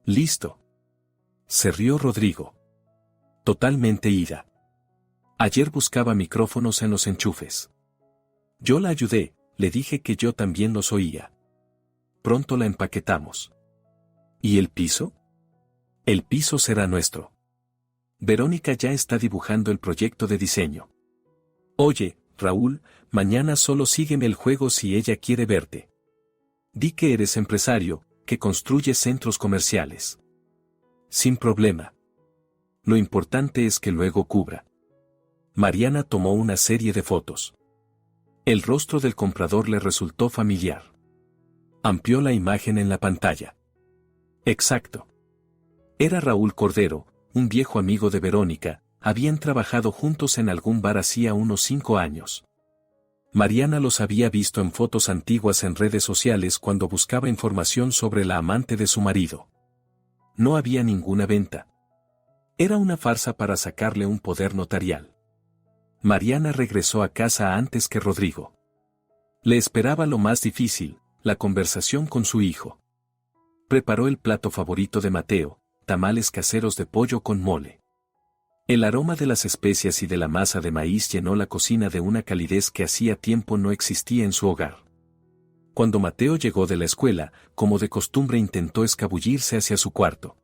Listo. Se rió Rodrigo. Totalmente ida. Ayer buscaba micrófonos en los enchufes. Yo la ayudé, le dije que yo también los oía. Pronto la empaquetamos. ¿Y el piso? El piso será nuestro. Verónica ya está dibujando el proyecto de diseño. Oye, Raúl, mañana solo sígueme el juego si ella quiere verte. Di que eres empresario, que construyes centros comerciales. Sin problema. Lo importante es que luego cubra. Mariana tomó una serie de fotos. El rostro del comprador le resultó familiar. Amplió la imagen en la pantalla. Exacto. Era Raúl Cordero, un viejo amigo de Verónica, habían trabajado juntos en algún bar hacía unos 5 años. Mariana los había visto en fotos antiguas en redes sociales cuando buscaba información sobre la amante de su marido. No había ninguna venta. Era una farsa para sacarle un poder notarial. Mariana regresó a casa antes que Rodrigo. Le esperaba lo más difícil, la conversación con su hijo. Preparó el plato favorito de Mateo, tamales caseros de pollo con mole. El aroma de las especias y de la masa de maíz llenó la cocina de una calidez que hacía tiempo no existía en su hogar. Cuando Mateo llegó de la escuela, como de costumbre intentó escabullirse hacia su cuarto.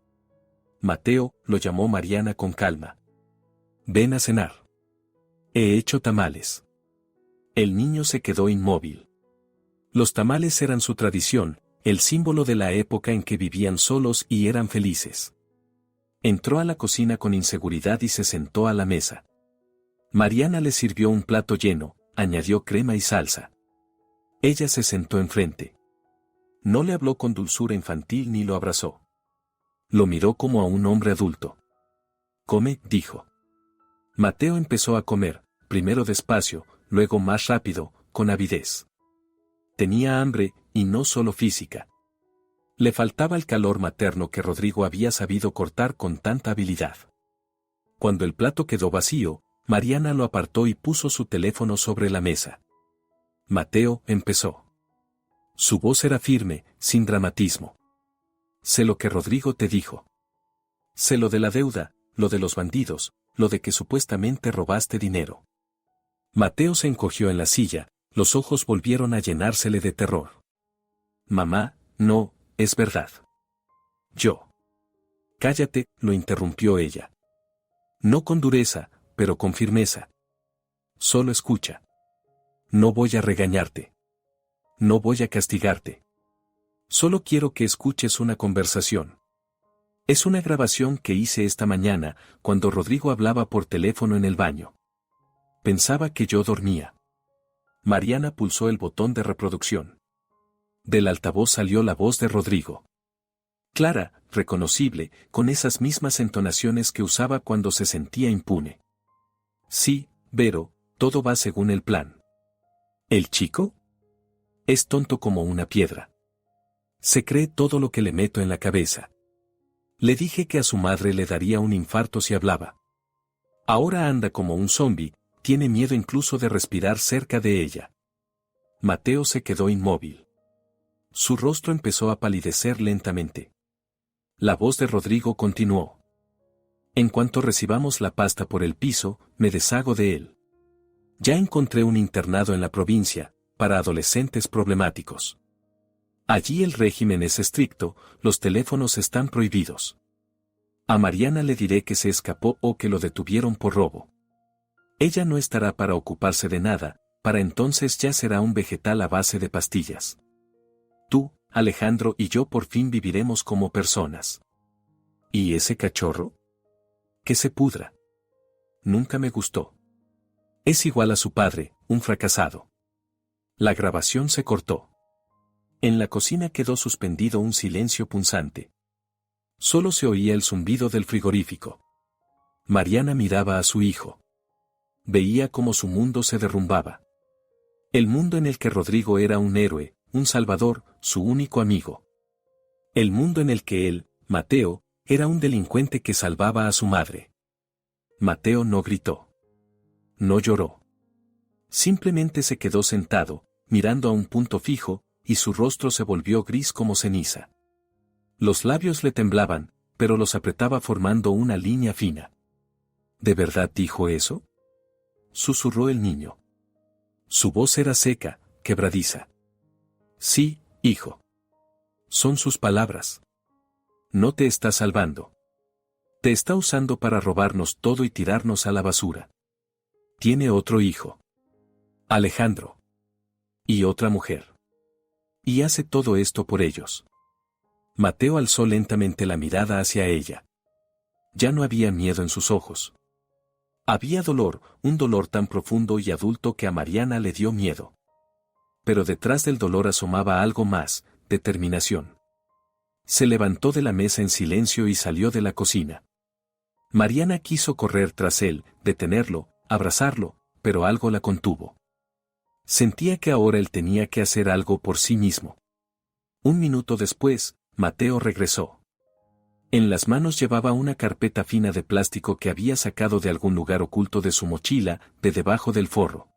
Mateo, lo llamó Mariana con calma. Ven a cenar. He hecho tamales. El niño se quedó inmóvil. Los tamales eran su tradición, el símbolo de la época en que vivían solos y eran felices. Entró a la cocina con inseguridad y se sentó a la mesa. Mariana le sirvió un plato lleno, añadió crema y salsa. Ella se sentó enfrente. No le habló con dulzura infantil ni lo abrazó. Lo miró como a un hombre adulto. Come, dijo. Mateo empezó a comer, primero despacio, luego más rápido, con avidez. Tenía hambre, y no solo física. Le faltaba el calor materno que Rodrigo había sabido cortar con tanta habilidad. Cuando el plato quedó vacío, Mariana lo apartó y puso su teléfono sobre la mesa. Mateo empezó. Su voz era firme, sin dramatismo. Sé lo que Rodrigo te dijo. Sé lo de la deuda, lo de los bandidos, lo de que supuestamente robaste dinero. Mateo se encogió en la silla, los ojos volvieron a llenársele de terror. Mamá, no, es verdad. Yo. Cállate, lo interrumpió ella. No con dureza, pero con firmeza. Solo escucha. No voy a regañarte. No voy a castigarte. Solo quiero que escuches una conversación. Es una grabación que hice esta mañana, cuando Rodrigo hablaba por teléfono en el baño. Pensaba que yo dormía. Mariana pulsó el botón de reproducción. Del altavoz salió la voz de Rodrigo. Clara, reconocible, con esas mismas entonaciones que usaba cuando se sentía impune. Sí, Vero, todo va según el plan. ¿El chico? Es tonto como una piedra. Se cree todo lo que le meto en la cabeza. Le dije que a su madre le daría un infarto si hablaba. Ahora anda como un zombi, tiene miedo incluso de respirar cerca de ella. Mateo se quedó inmóvil. Su rostro empezó a palidecer lentamente. La voz de Rodrigo continuó. En cuanto recibamos la pasta por el piso, me deshago de él. Ya encontré un internado en la provincia, para adolescentes problemáticos. Allí el régimen es estricto, los teléfonos están prohibidos. A Mariana le diré que se escapó o que lo detuvieron por robo. Ella no estará para ocuparse de nada, para entonces ya será un vegetal a base de pastillas. Tú, Alejandro y yo por fin viviremos como personas. ¿Y ese cachorro? Que se pudra. Nunca me gustó. Es igual a su padre, un fracasado. La grabación se cortó. En la cocina quedó suspendido un silencio punzante. Solo se oía el zumbido del frigorífico. Mariana miraba a su hijo. Veía cómo su mundo se derrumbaba. El mundo en el que Rodrigo era un héroe, un salvador, su único amigo. El mundo en el que él, Mateo, era un delincuente que salvaba a su madre. Mateo no gritó. No lloró. Simplemente se quedó sentado, mirando a un punto fijo, y su rostro se volvió gris como ceniza. Los labios le temblaban, pero los apretaba formando una línea fina. ¿De verdad dijo eso?, susurró el niño. Su voz era seca, quebradiza. Sí, hijo. Son sus palabras. No te está salvando. Te está usando para robarnos todo y tirarnos a la basura. Tiene otro hijo. Alejandro. Y otra mujer. Y hace todo esto por ellos. Mateo alzó lentamente la mirada hacia ella. Ya no había miedo en sus ojos. Había dolor, un dolor tan profundo y adulto que a Mariana le dio miedo. Pero detrás del dolor asomaba algo más, determinación. Se levantó de la mesa en silencio y salió de la cocina. Mariana quiso correr tras él, detenerlo, abrazarlo, pero algo la contuvo. Sentía que ahora él tenía que hacer algo por sí mismo. Un minuto después, Mateo regresó. En las manos llevaba una carpeta fina de plástico que había sacado de algún lugar oculto de su mochila, de debajo del forro.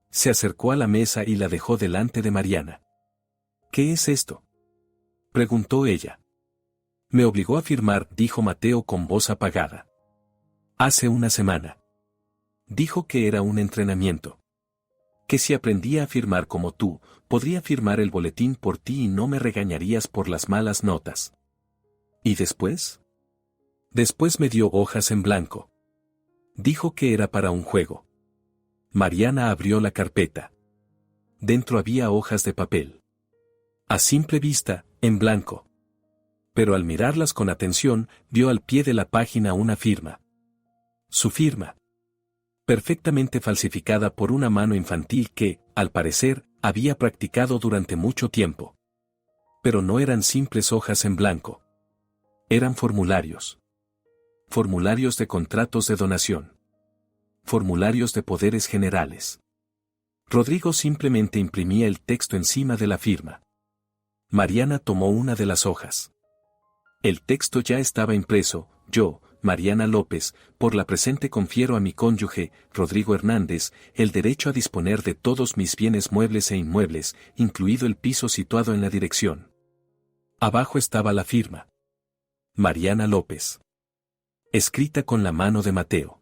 Se acercó a la mesa y la dejó delante de Mariana. ¿Qué es esto?, preguntó ella. Me obligó a firmar, dijo Mateo con voz apagada. Hace una semana. Dijo que era un entrenamiento. Que si aprendía a firmar como tú, podría firmar el boletín por ti y no me regañarías por las malas notas. ¿Y después? Después me dio hojas en blanco. Dijo que era para un juego. Mariana abrió la carpeta. Dentro había hojas de papel. A simple vista, en blanco. Pero al mirarlas con atención, vio al pie de la página una firma. Su firma. Perfectamente falsificada por una mano infantil que, al parecer, había practicado durante mucho tiempo. Pero no eran simples hojas en blanco. Eran formularios. Formularios de contratos de donación. Formularios de poderes generales. Rodrigo simplemente imprimía el texto encima de la firma. Mariana tomó una de las hojas. El texto ya estaba impreso. Yo, Mariana López, por la presente confiero a mi cónyuge, Rodrigo Hernández, el derecho a disponer de todos mis bienes muebles e inmuebles, incluido el piso situado en la dirección. Abajo estaba la firma. Mariana López. Escrita con la mano de Mateo.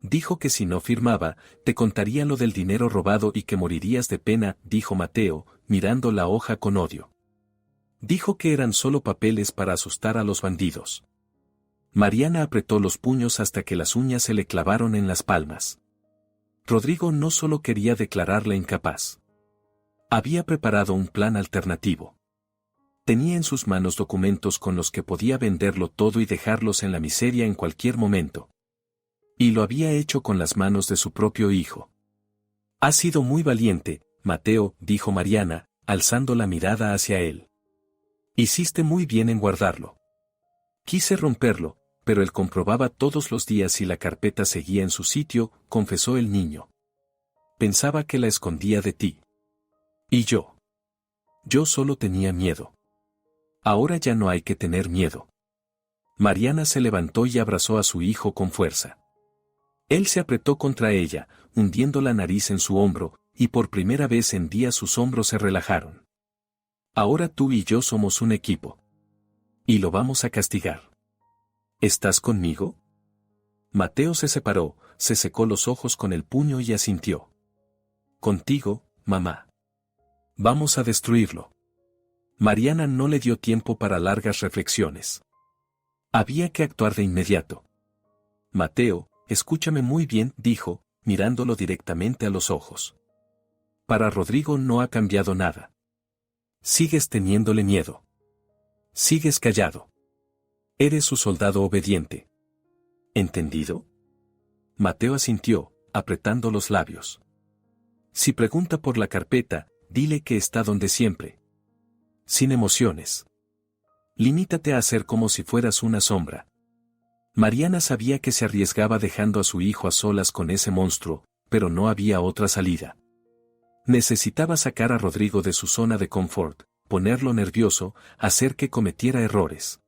Dijo que si no firmaba, te contaría lo del dinero robado y que morirías de pena, dijo Mateo, mirando la hoja con odio. Dijo que eran solo papeles para asustar a los bandidos. Mariana apretó los puños hasta que las uñas se le clavaron en las palmas. Rodrigo no solo quería declararla incapaz. Había preparado un plan alternativo. Tenía en sus manos documentos con los que podía venderlo todo y dejarlos en la miseria en cualquier momento. Y lo había hecho con las manos de su propio hijo. Has sido muy valiente, Mateo, dijo Mariana, alzando la mirada hacia él. Hiciste muy bien en guardarlo. Quise romperlo, pero él comprobaba todos los días si la carpeta seguía en su sitio, confesó el niño. Pensaba que la escondía de ti. Y yo. Yo solo tenía miedo. Ahora ya no hay que tener miedo. Mariana se levantó y abrazó a su hijo con fuerza. Él se apretó contra ella, hundiendo la nariz en su hombro, y por primera vez en días sus hombros se relajaron. Ahora tú y yo somos un equipo. Y lo vamos a castigar. ¿Estás conmigo? Mateo se separó, se secó los ojos con el puño y asintió. Contigo, mamá. Vamos a destruirlo. Mariana no le dio tiempo para largas reflexiones. Había que actuar de inmediato. Mateo, escúchame muy bien, dijo, mirándolo directamente a los ojos. Para Rodrigo no ha cambiado nada. Sigues teniéndole miedo. Sigues callado. Eres su soldado obediente. ¿Entendido? Mateo asintió, apretando los labios. Si pregunta por la carpeta, dile que está donde siempre. Sin emociones. Limítate a hacer como si fueras una sombra. Mariana sabía que se arriesgaba dejando a su hijo a solas con ese monstruo, pero no había otra salida. Necesitaba sacar a Rodrigo de su zona de confort, ponerlo nervioso, hacer que cometiera errores.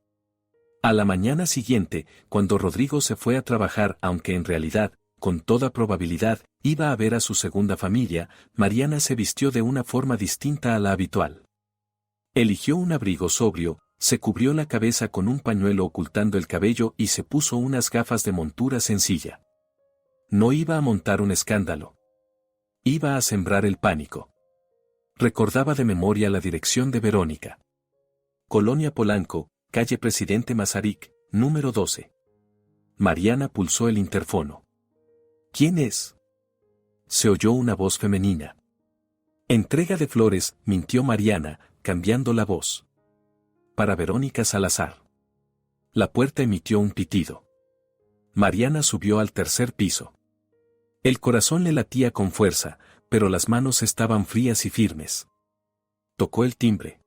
A la mañana siguiente, cuando Rodrigo se fue a trabajar, aunque en realidad, con toda probabilidad, iba a ver a su segunda familia, Mariana se vistió de una forma distinta a la habitual. Eligió un abrigo sobrio, se cubrió la cabeza con un pañuelo ocultando el cabello y se puso unas gafas de montura sencilla. No iba a montar un escándalo. Iba a sembrar el pánico. Recordaba de memoria la dirección de Verónica. Colonia Polanco, calle Presidente Masaryk, número 12. Mariana pulsó el interfono. ¿Quién es? Se oyó una voz femenina. Entrega de flores, mintió Mariana, cambiando la voz. Para Verónica Salazar. La puerta emitió un pitido. Mariana subió al tercer piso. El corazón le latía con fuerza, pero las manos estaban frías y firmes. Tocó el timbre.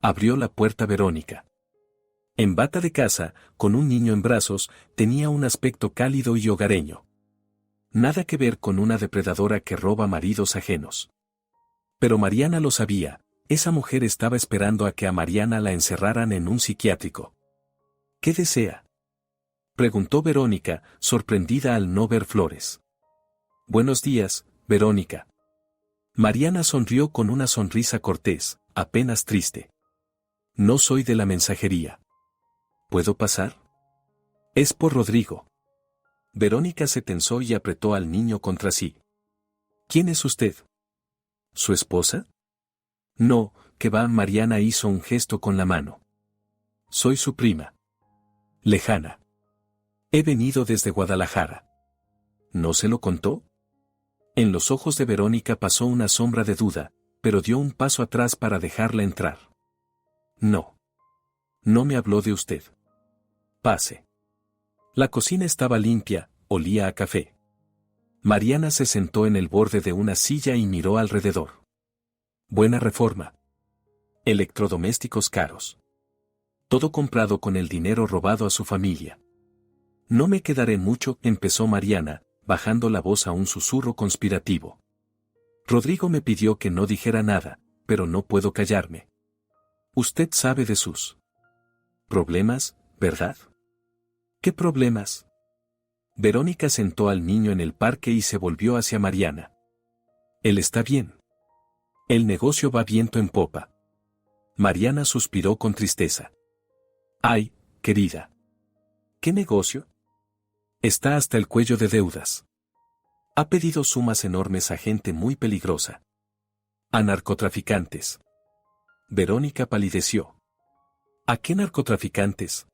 Abrió la puerta Verónica. En bata de casa, con un niño en brazos, tenía un aspecto cálido y hogareño. Nada que ver con una depredadora que roba maridos ajenos. Pero Mariana lo sabía, esa mujer estaba esperando a que a Mariana la encerraran en un psiquiátrico. ¿Qué desea?, preguntó Verónica, sorprendida al no ver flores. Buenos días, Verónica. Mariana sonrió con una sonrisa cortés, apenas triste. No soy de la mensajería. ¿Puedo pasar? Es por Rodrigo. Verónica se tensó y apretó al niño contra sí. ¿Quién es usted? ¿Su esposa? No, que va. Mariana hizo un gesto con la mano. Soy su prima. Lejana. He venido desde Guadalajara. ¿No se lo contó? En los ojos de Verónica pasó una sombra de duda, pero dio un paso atrás para dejarla entrar. No. No me habló de usted. Pase. La cocina estaba limpia, olía a café. Mariana se sentó en el borde de una silla y miró alrededor. Buena reforma. Electrodomésticos caros. Todo comprado con el dinero robado a su familia. No me quedaré mucho, empezó Mariana, bajando la voz a un susurro conspirativo. Rodrigo me pidió que no dijera nada, pero no puedo callarme. Usted sabe de sus problemas, ¿verdad? ¿Qué problemas? Verónica sentó al niño en el parque y se volvió hacia Mariana. Él está bien. El negocio va viento en popa. Mariana suspiró con tristeza. Ay, querida. ¿Qué negocio? Está hasta el cuello de deudas. Ha pedido sumas enormes a gente muy peligrosa. A narcotraficantes. Verónica palideció. ¿A qué narcotraficantes?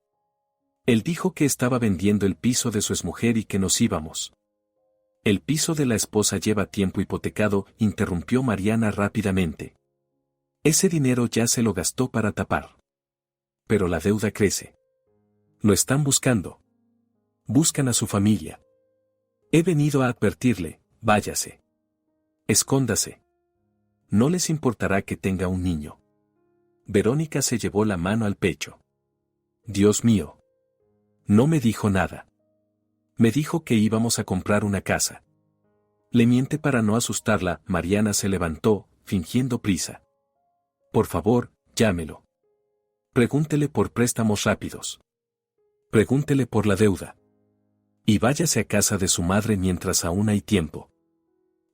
Él dijo que estaba vendiendo el piso de su exmujer y que nos íbamos. El piso de la esposa lleva tiempo hipotecado, interrumpió Mariana rápidamente. Ese dinero ya se lo gastó para tapar. Pero la deuda crece. Lo están buscando. Buscan a su familia. He venido a advertirle, váyase. Escóndase. No les importará que tenga un niño. Verónica se llevó la mano al pecho. Dios mío. No me dijo nada. Me dijo que íbamos a comprar una casa. Le miente para no asustarla. Mariana se levantó, fingiendo prisa. Por favor, llámelo. Pregúntele por préstamos rápidos. Pregúntele por la deuda. Y váyase a casa de su madre mientras aún hay tiempo.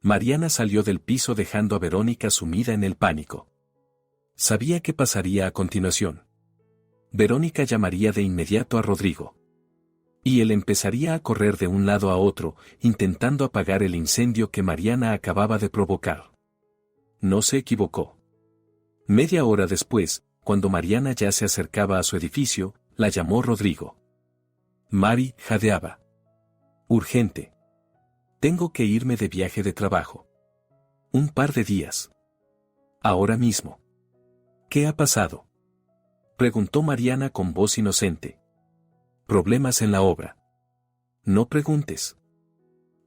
Mariana salió del piso dejando a Verónica sumida en el pánico. Sabía qué pasaría a continuación. Verónica llamaría de inmediato a Rodrigo. Y él empezaría a correr de un lado a otro, intentando apagar el incendio que Mariana acababa de provocar. No se equivocó. Media hora después, cuando Mariana ya se acercaba a su edificio, la llamó Rodrigo. Mari jadeaba. Urgente. Tengo que irme de viaje de trabajo. Un par de días. Ahora mismo. ¿Qué ha pasado? Preguntó Mariana con voz inocente. Problemas en la obra. No preguntes.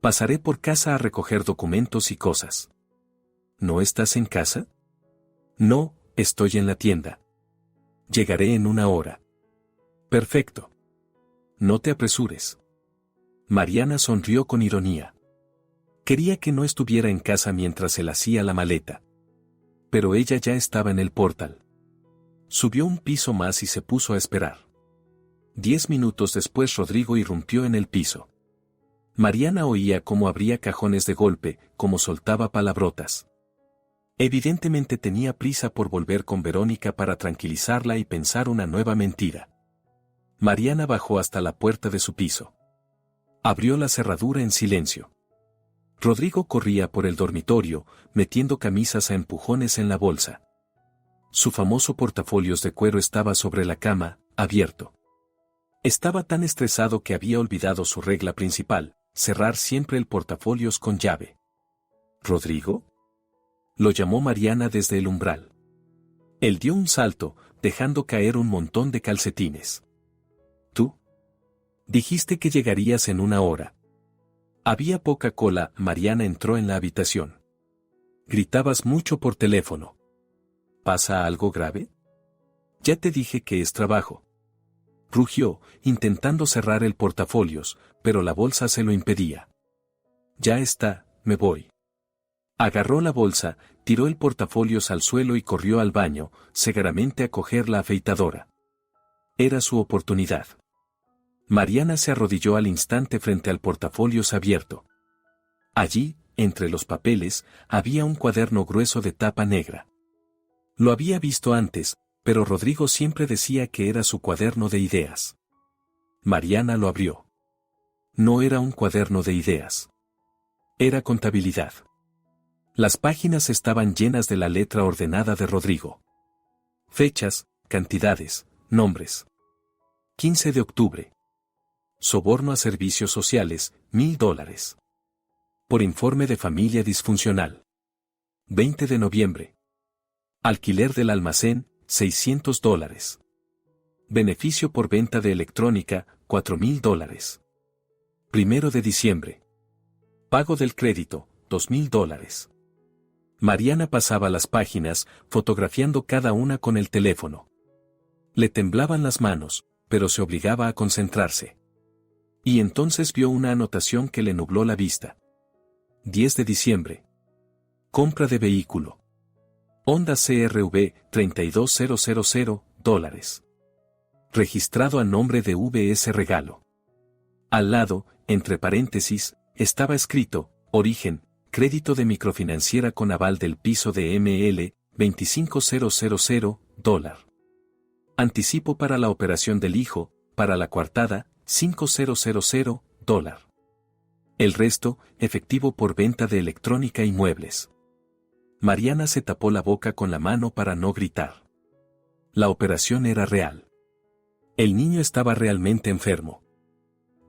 Pasaré por casa a recoger documentos y cosas. ¿No estás en casa? No, estoy en la tienda. Llegaré en una hora. Perfecto. No te apresures. Mariana sonrió con ironía. Quería que no estuviera en casa mientras él hacía la maleta. Pero ella ya estaba en el portal. Subió un piso más y se puso a esperar. 10 minutos después Rodrigo irrumpió en el piso. Mariana oía cómo abría cajones de golpe, cómo soltaba palabrotas. Evidentemente tenía prisa por volver con Verónica para tranquilizarla y pensar una nueva mentira. Mariana bajó hasta la puerta de su piso. Abrió la cerradura en silencio. Rodrigo corría por el dormitorio, metiendo camisas a empujones en la bolsa. Su famoso portafolios de cuero estaba sobre la cama, abierto. Estaba tan estresado que había olvidado su regla principal, cerrar siempre el portafolios con llave. ¿Rodrigo? Lo llamó Mariana desde el umbral. Él dio un salto, dejando caer un montón de calcetines. ¿Tú? Dijiste que llegarías en una hora. Había poca cola. Mariana entró en la habitación. Gritabas mucho por teléfono. ¿Pasa algo grave? Ya te dije que es trabajo. Rugió, intentando cerrar el portafolios, pero la bolsa se lo impedía. Ya está, me voy. Agarró la bolsa, tiró el portafolios al suelo y corrió al baño, cegaramente a coger la afeitadora. Era su oportunidad. Mariana se arrodilló al instante frente al portafolios abierto. Allí, entre los papeles, había un cuaderno grueso de tapa negra. Lo había visto antes, pero Rodrigo siempre decía que era su cuaderno de ideas. Mariana lo abrió. No era un cuaderno de ideas. Era contabilidad. Las páginas estaban llenas de la letra ordenada de Rodrigo. Fechas, cantidades, nombres. 15 de octubre. Soborno a servicios sociales, $1,000. Por informe de familia disfuncional. 20 de noviembre. Alquiler del almacén, $600. Beneficio por venta de electrónica, $4,000. 1 de diciembre. Pago del crédito, $2,000. Mariana pasaba las páginas, fotografiando cada una con el teléfono. Le temblaban las manos, pero se obligaba a concentrarse. Y entonces vio una anotación que le nubló la vista. 10 de diciembre. Compra de vehículo. Honda CR-V, $32,000. Registrado a nombre de VS Regalo. Al lado, entre paréntesis, estaba escrito, origen, crédito de microfinanciera con aval del piso de ML, $25,000. Anticipo para la operación del hijo, para la coartada, $5,000. El resto, efectivo por venta de electrónica y muebles. Mariana se tapó la boca con la mano para no gritar. La operación era real. El niño estaba realmente enfermo.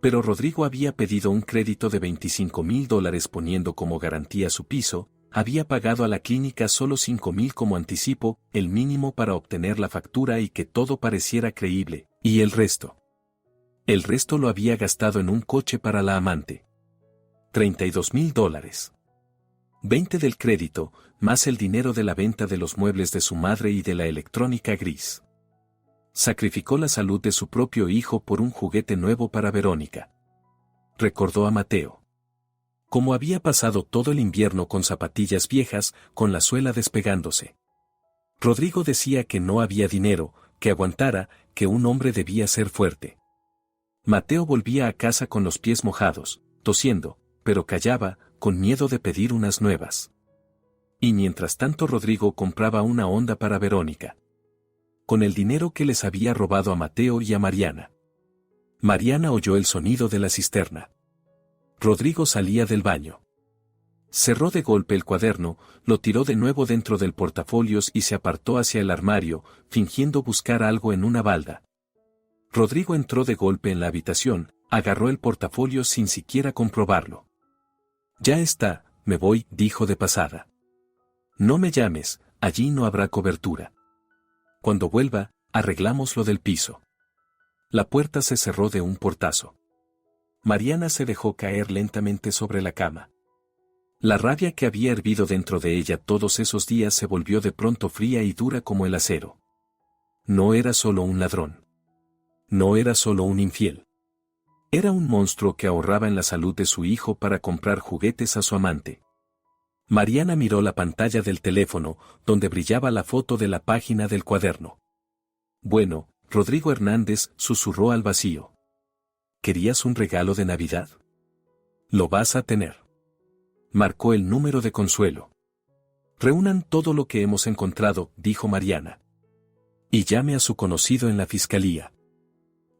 Pero Rodrigo había pedido un crédito de $25,000 poniendo como garantía su piso, había pagado a la clínica solo $5,000 como anticipo, el mínimo para obtener la factura y que todo pareciera creíble, y el resto. El resto lo había gastado en un coche para la amante. $32,000. 20 del crédito, más el dinero de la venta de los muebles de su madre y de la electrónica gris. Sacrificó la salud de su propio hijo por un juguete nuevo para Verónica. Recordó a Mateo. Como había pasado todo el invierno con zapatillas viejas, con la suela despegándose. Rodrigo decía que no había dinero, que aguantara, que un hombre debía ser fuerte. Mateo volvía a casa con los pies mojados, tosiendo, pero callaba, con miedo de pedir unas nuevas. Y mientras tanto Rodrigo compraba una Honda para Verónica. Con el dinero que les había robado a Mateo y a Mariana. Mariana oyó el sonido de la cisterna. Rodrigo salía del baño. Cerró de golpe el cuaderno, lo tiró de nuevo dentro del portafolios y se apartó hacia el armario, fingiendo buscar algo en una balda. Rodrigo entró de golpe en la habitación, agarró el portafolio sin siquiera comprobarlo. Ya está, me voy, dijo de pasada. No me llames, allí no habrá cobertura. Cuando vuelva, arreglamos lo del piso. La puerta se cerró de un portazo. Mariana se dejó caer lentamente sobre la cama. La rabia que había hervido dentro de ella todos esos días se volvió de pronto fría y dura como el acero. No era solo un ladrón. No era solo un infiel. Era un monstruo que ahorraba en la salud de su hijo para comprar juguetes a su amante. Mariana miró la pantalla del teléfono, donde brillaba la foto de la página del cuaderno. Bueno, Rodrigo Hernández susurró al vacío. ¿Querías un regalo de Navidad? Lo vas a tener. Marcó el número de Consuelo. Reúnan todo lo que hemos encontrado, dijo Mariana. Y llame a su conocido en la fiscalía.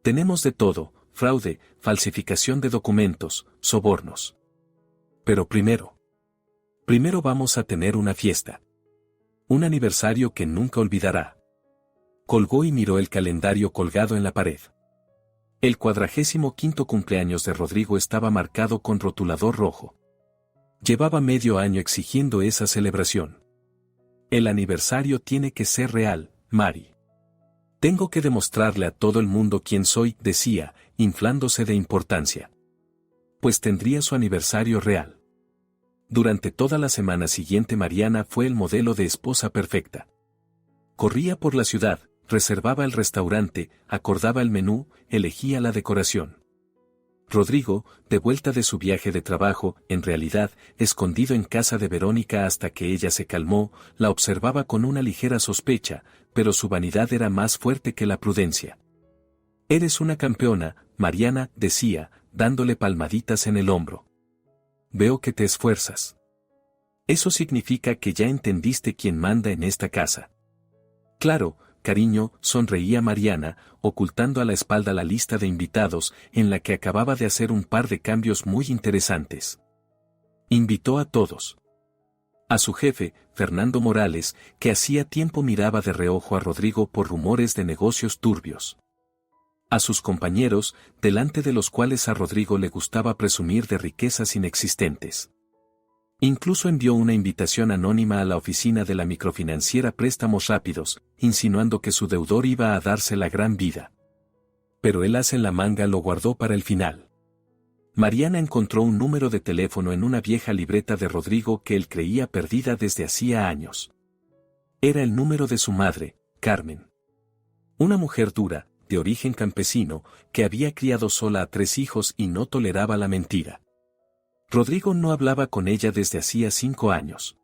Tenemos de todo, fraude, falsificación de documentos, sobornos. Pero primero vamos a tener una fiesta. Un aniversario que nunca olvidará. Colgó y miró el calendario colgado en la pared. El 45º cumpleaños de Rodrigo estaba marcado con rotulador rojo. Llevaba medio año exigiendo esa celebración. El aniversario tiene que ser real, Mari. Tengo que demostrarle a todo el mundo quién soy, decía, inflándose de importancia. Pues tendría su aniversario real. Durante toda la semana siguiente Mariana fue el modelo de esposa perfecta. Corría por la ciudad, reservaba el restaurante, acordaba el menú, elegía la decoración. Rodrigo, de vuelta de su viaje de trabajo, en realidad, escondido en casa de Verónica hasta que ella se calmó, la observaba con una ligera sospecha, pero su vanidad era más fuerte que la prudencia. «Eres una campeona», Mariana decía, dándole palmaditas en el hombro. «Veo que te esfuerzas. Eso significa que ya entendiste quién manda en esta casa». «Claro, cariño», sonreía Mariana, ocultando a la espalda la lista de invitados, en la que acababa de hacer un par de cambios muy interesantes. Invitó a todos. A su jefe, Fernando Morales, que hacía tiempo miraba de reojo a Rodrigo por rumores de negocios turbios. A sus compañeros, delante de los cuales a Rodrigo le gustaba presumir de riquezas inexistentes. Incluso envió una invitación anónima a la oficina de la microfinanciera Préstamos Rápidos, insinuando que su deudor iba a darse la gran vida. Pero el as en la manga lo guardó para el final. Mariana encontró un número de teléfono en una vieja libreta de Rodrigo que él creía perdida desde hacía años. Era el número de su madre, Carmen. Una mujer dura, de origen campesino, que había criado sola a 3 hijos y no toleraba la mentira. Rodrigo no hablaba con ella desde hacía 5 años.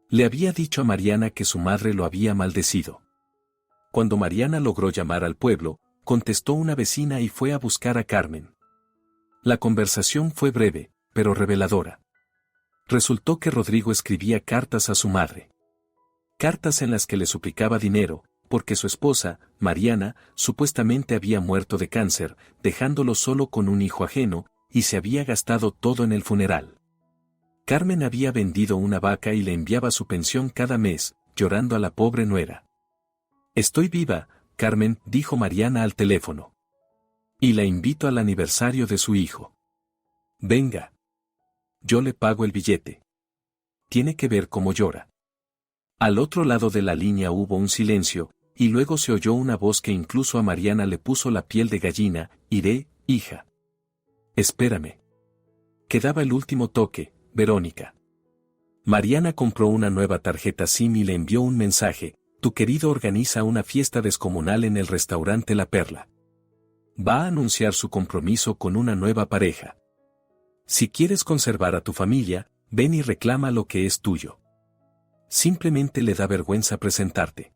Le había dicho a Mariana que su madre lo había maldecido. Cuando Mariana logró llamar al pueblo, contestó una vecina y fue a buscar a Carmen. La conversación fue breve, pero reveladora. Resultó que Rodrigo escribía cartas a su madre. Cartas en las que le suplicaba dinero, porque su esposa, Mariana, supuestamente había muerto de cáncer, dejándolo solo con un hijo ajeno, y se había gastado todo en el funeral. Carmen había vendido una vaca y le enviaba su pensión cada mes, llorando a la pobre nuera. «Estoy viva, Carmen», dijo Mariana al teléfono. «Y la invito al aniversario de su hijo. Venga. Yo le pago el billete. Tiene que ver cómo llora». Al otro lado de la línea hubo un silencio, y luego se oyó una voz que incluso a Mariana le puso la piel de gallina: «Iré, hija. Espérame». Quedaba el último toque, Verónica. Mariana compró una nueva tarjeta SIM y le envió un mensaje: «Tu querido organiza una fiesta descomunal en el restaurante La Perla. Va a anunciar su compromiso con una nueva pareja. Si quieres conservar a tu familia, ven y reclama lo que es tuyo. Simplemente le da vergüenza presentarte».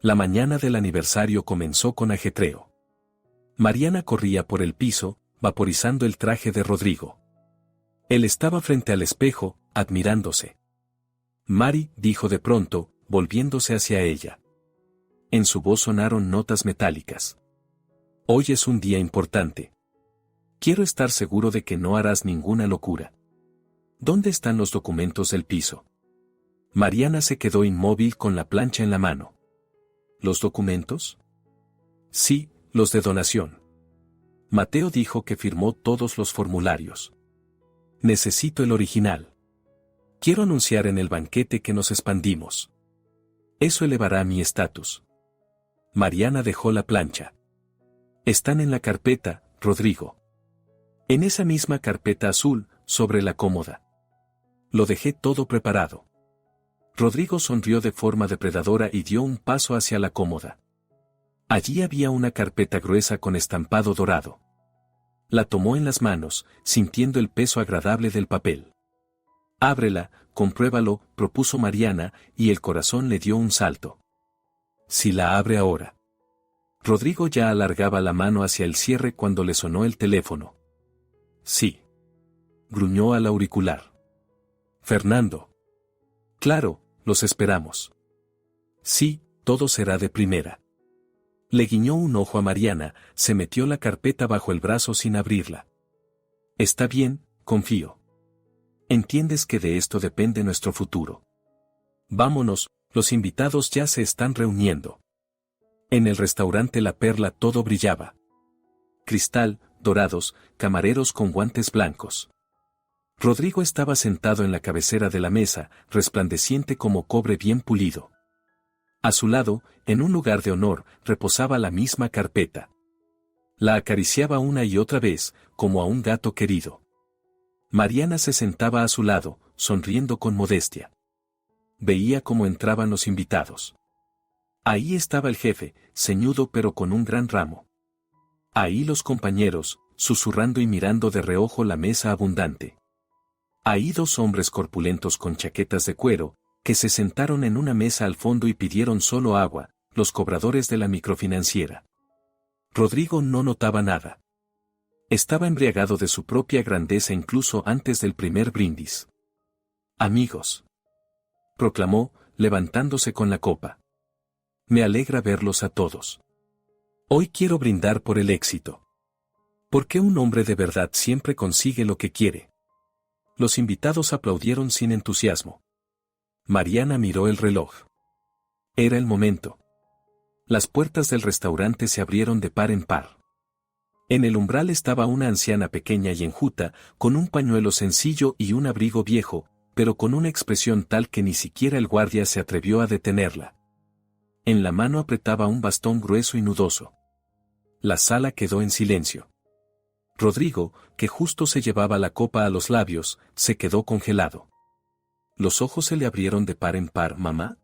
La mañana del aniversario comenzó con ajetreo. Mariana corría por el piso, vaporizando el traje de Rodrigo. Él estaba frente al espejo, admirándose. «Mari», dijo de pronto, volviéndose hacia ella. En su voz sonaron notas metálicas. «Hoy es un día importante. Quiero estar seguro de que no harás ninguna locura. ¿Dónde están los documentos del piso?» Mariana se quedó inmóvil con la plancha en la mano. «¿Los documentos?» «Sí, los de donación. Mateo dijo que firmó todos los formularios. Necesito el original. Quiero anunciar en el banquete que nos expandimos. Eso elevará mi estatus». Mariana dejó la plancha. «Están en la carpeta, Rodrigo. En esa misma carpeta azul, sobre la cómoda. Lo dejé todo preparado». Rodrigo sonrió de forma depredadora y dio un paso hacia la cómoda. Allí había una carpeta gruesa con estampado dorado. La tomó en las manos, sintiendo el peso agradable del papel. «Ábrela, compruébalo», propuso Mariana, y el corazón le dio un salto. «Si la abre ahora». Rodrigo ya alargaba la mano hacia el cierre cuando le sonó el teléfono. «Sí», gruñó al auricular. «Fernando». «Claro, los esperamos». «Sí, todo será de primera». Le guiñó un ojo a Mariana, se metió la carpeta bajo el brazo sin abrirla. «Está bien, confío. Entiendes que de esto depende nuestro futuro. Vámonos, los invitados ya se están reuniendo». En el restaurante La Perla todo brillaba. Cristal, dorados, camareros con guantes blancos. Rodrigo estaba sentado en la cabecera de la mesa, resplandeciente como cobre bien pulido. A su lado, en un lugar de honor, reposaba la misma carpeta. La acariciaba una y otra vez, como a un gato querido. Mariana se sentaba a su lado, sonriendo con modestia. Veía cómo entraban los invitados. Ahí estaba el jefe, ceñudo pero con un gran ramo. Ahí los compañeros, susurrando y mirando de reojo la mesa abundante. Ahí dos hombres corpulentos con chaquetas de cuero, que se sentaron en una mesa al fondo y pidieron solo agua, los cobradores de la microfinanciera. Rodrigo no notaba nada. Estaba embriagado de su propia grandeza incluso antes del primer brindis. Amigos, proclamó, levantándose con la copa. Me alegra verlos a todos. Hoy quiero brindar por el éxito. Porque un hombre de verdad siempre consigue lo que quiere. Los invitados aplaudieron sin entusiasmo. Mariana miró el reloj. Era el momento. Las puertas del restaurante se abrieron de par en par. En el umbral estaba una anciana pequeña y enjuta, con un pañuelo sencillo y un abrigo viejo, pero con una expresión tal que ni siquiera el guardia se atrevió a detenerla. En la mano apretaba un bastón grueso y nudoso. La sala quedó en silencio. Rodrigo, que justo se llevaba la copa a los labios, se quedó congelado. Los ojos se le abrieron de par en par. ¿Mamá?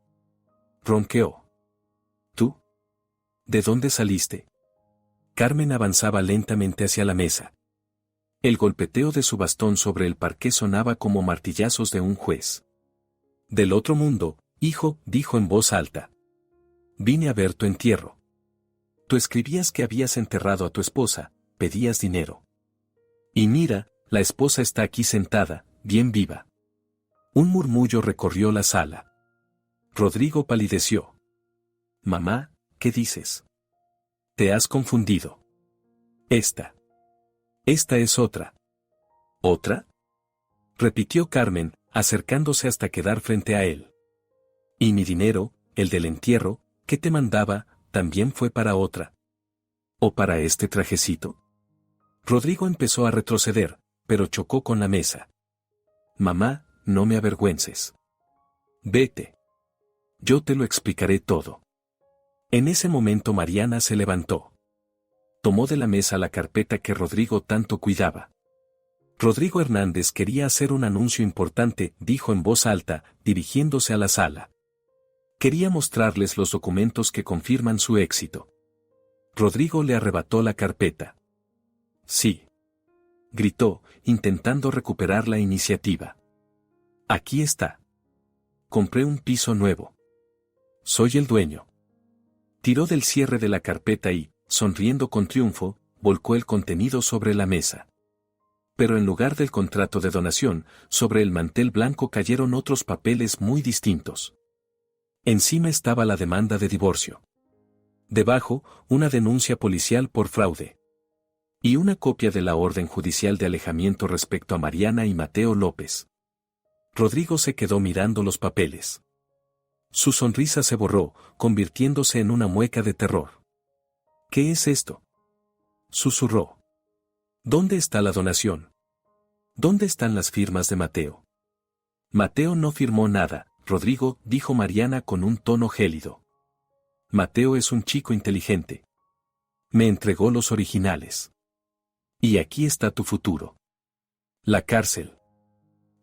Ronqueó. ¿Tú? ¿De dónde saliste? Carmen avanzaba lentamente hacia la mesa. El golpeteo de su bastón sobre el parqué sonaba como martillazos de un juez. Del otro mundo, hijo, dijo en voz alta. Vine a ver tu entierro. Tú escribías que habías enterrado a tu esposa, pedías dinero. Y mira, la esposa está aquí sentada, bien viva. Un murmullo recorrió la sala. Rodrigo palideció. Mamá, ¿qué dices? Te has confundido. Esta es otra. ¿Otra? Repitió Carmen, acercándose hasta quedar frente a él. Y mi dinero, el del entierro, que te mandaba, también fue para otra. ¿O para este trajecito? Rodrigo empezó a retroceder, pero chocó con la mesa. Mamá, no me avergüences. Vete. Yo te lo explicaré todo. En ese momento Mariana se levantó. Tomó de la mesa la carpeta que Rodrigo tanto cuidaba. Rodrigo Hernández quería hacer un anuncio importante, dijo en voz alta, dirigiéndose a la sala. Quería mostrarles los documentos que confirman su éxito. Rodrigo le arrebató la carpeta. Sí. Gritó, intentando recuperar la iniciativa. Aquí está. Compré un piso nuevo. Soy el dueño. Tiró del cierre de la carpeta y, sonriendo con triunfo, volcó el contenido sobre la mesa. Pero en lugar del contrato de donación, sobre el mantel blanco cayeron otros papeles muy distintos. Encima estaba la demanda de divorcio. Debajo, una denuncia policial por fraude. Y una copia de la orden judicial de alejamiento respecto a Mariana y Mateo López. Rodrigo se quedó mirando los papeles. Su sonrisa se borró, convirtiéndose en una mueca de terror. ¿Qué es esto? Susurró. ¿Dónde está la donación? ¿Dónde están las firmas de Mateo? Mateo no firmó nada, Rodrigo, dijo Mariana con un tono gélido. Mateo es un chico inteligente. Me entregó los originales. Y aquí está tu futuro. La cárcel.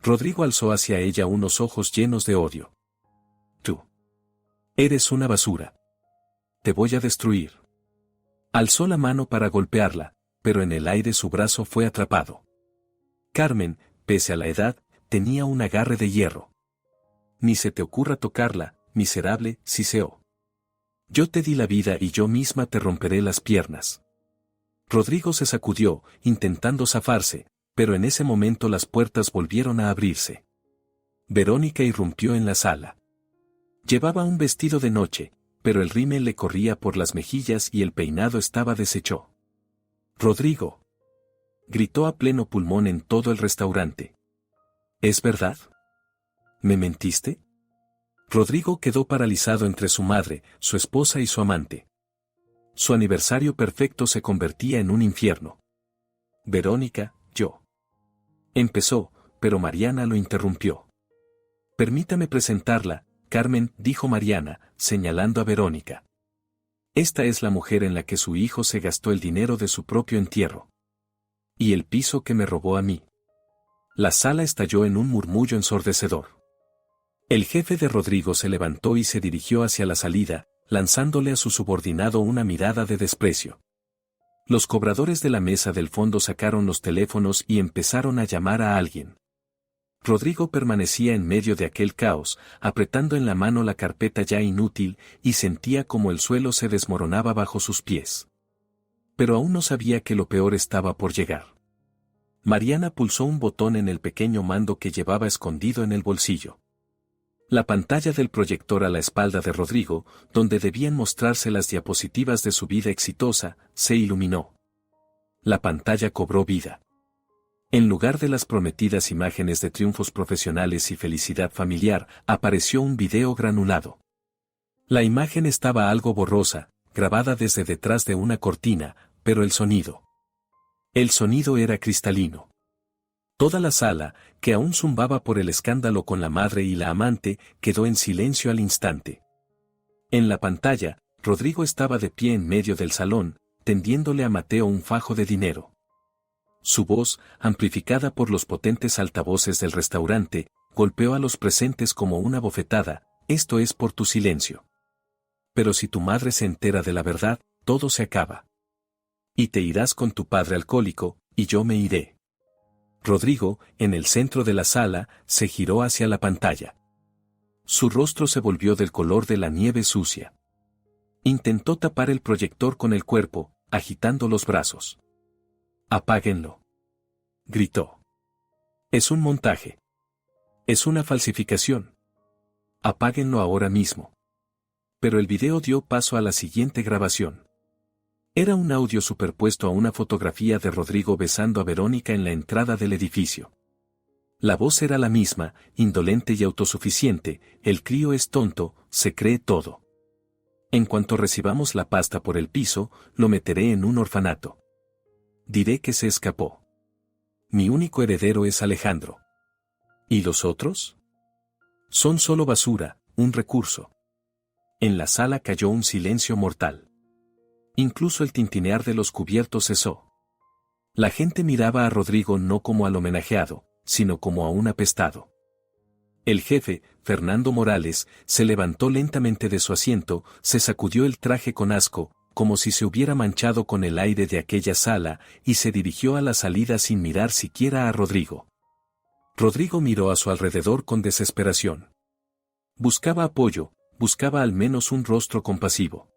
Rodrigo alzó hacia ella unos ojos llenos de odio. Tú. Eres una basura. Te voy a destruir. Alzó la mano para golpearla, pero en el aire su brazo fue atrapado. Carmen, pese a la edad, tenía un agarre de hierro. Ni se te ocurra tocarla, miserable, siseó. Yo te di la vida y yo misma te romperé las piernas. Rodrigo se sacudió, intentando zafarse, pero en ese momento las puertas volvieron a abrirse. Verónica irrumpió en la sala. Llevaba un vestido de noche, pero el rímel le corría por las mejillas y el peinado estaba deshecho. Rodrigo. Gritó a pleno pulmón en todo el restaurante. ¿Es verdad? ¿Me mentiste? Rodrigo quedó paralizado entre su madre, su esposa y su amante. Su aniversario perfecto se convertía en un infierno. Verónica, yo. Empezó, pero Mariana lo interrumpió. Permítame presentarla, Carmen, dijo Mariana, señalando a Verónica. Esta es la mujer en la que su hijo se gastó el dinero de su propio entierro. Y el piso que me robó a mí. La sala estalló en un murmullo ensordecedor. El jefe de Rodrigo se levantó y se dirigió hacia la salida, lanzándole a su subordinado una mirada de desprecio. Los cobradores de la mesa del fondo sacaron los teléfonos y empezaron a llamar a alguien. Rodrigo permanecía en medio de aquel caos, apretando en la mano la carpeta ya inútil, y sentía como el suelo se desmoronaba bajo sus pies. Pero aún no sabía que lo peor estaba por llegar. Mariana pulsó un botón en el pequeño mando que llevaba escondido en el bolsillo. La pantalla del proyector a la espalda de Rodrigo, donde debían mostrarse las diapositivas de su vida exitosa, se iluminó. La pantalla cobró vida. En lugar de las prometidas imágenes de triunfos profesionales y felicidad familiar, apareció un video granulado. La imagen estaba algo borrosa, grabada desde detrás de una cortina, pero el sonido era cristalino. Toda la sala, que aún zumbaba por el escándalo con la madre y la amante, quedó en silencio al instante. En la pantalla, Rodrigo estaba de pie en medio del salón, tendiéndole a Mateo un fajo de dinero. Su voz, amplificada por los potentes altavoces del restaurante, golpeó a los presentes como una bofetada: esto es por tu silencio. Pero si tu madre se entera de la verdad, todo se acaba. Y te irás con tu padre alcohólico, y yo me iré. Rodrigo, en el centro de la sala, se giró hacia la pantalla. Su rostro se volvió del color de la nieve sucia. Intentó tapar el proyector con el cuerpo, agitando los brazos. «Apáguenlo», gritó. «Es un montaje. Es una falsificación. Apáguenlo ahora mismo». Pero el video dio paso a la siguiente grabación. Era un audio superpuesto a una fotografía de Rodrigo besando a Verónica en la entrada del edificio. La voz era la misma, indolente y autosuficiente: «El crío es tonto, se cree todo. En cuanto recibamos la pasta por el piso, lo meteré en un orfanato. Diré que se escapó. Mi único heredero es Alejandro. ¿Y los otros? Son solo basura, un recurso». En la sala cayó un silencio mortal. Incluso el tintinear de los cubiertos cesó. La gente miraba a Rodrigo no como al homenajeado, sino como a un apestado. El jefe, Fernando Morales, se levantó lentamente de su asiento, se sacudió el traje con asco, como si se hubiera manchado con el aire de aquella sala, y se dirigió a la salida sin mirar siquiera a Rodrigo. Rodrigo miró a su alrededor con desesperación. Buscaba apoyo, buscaba al menos un rostro compasivo.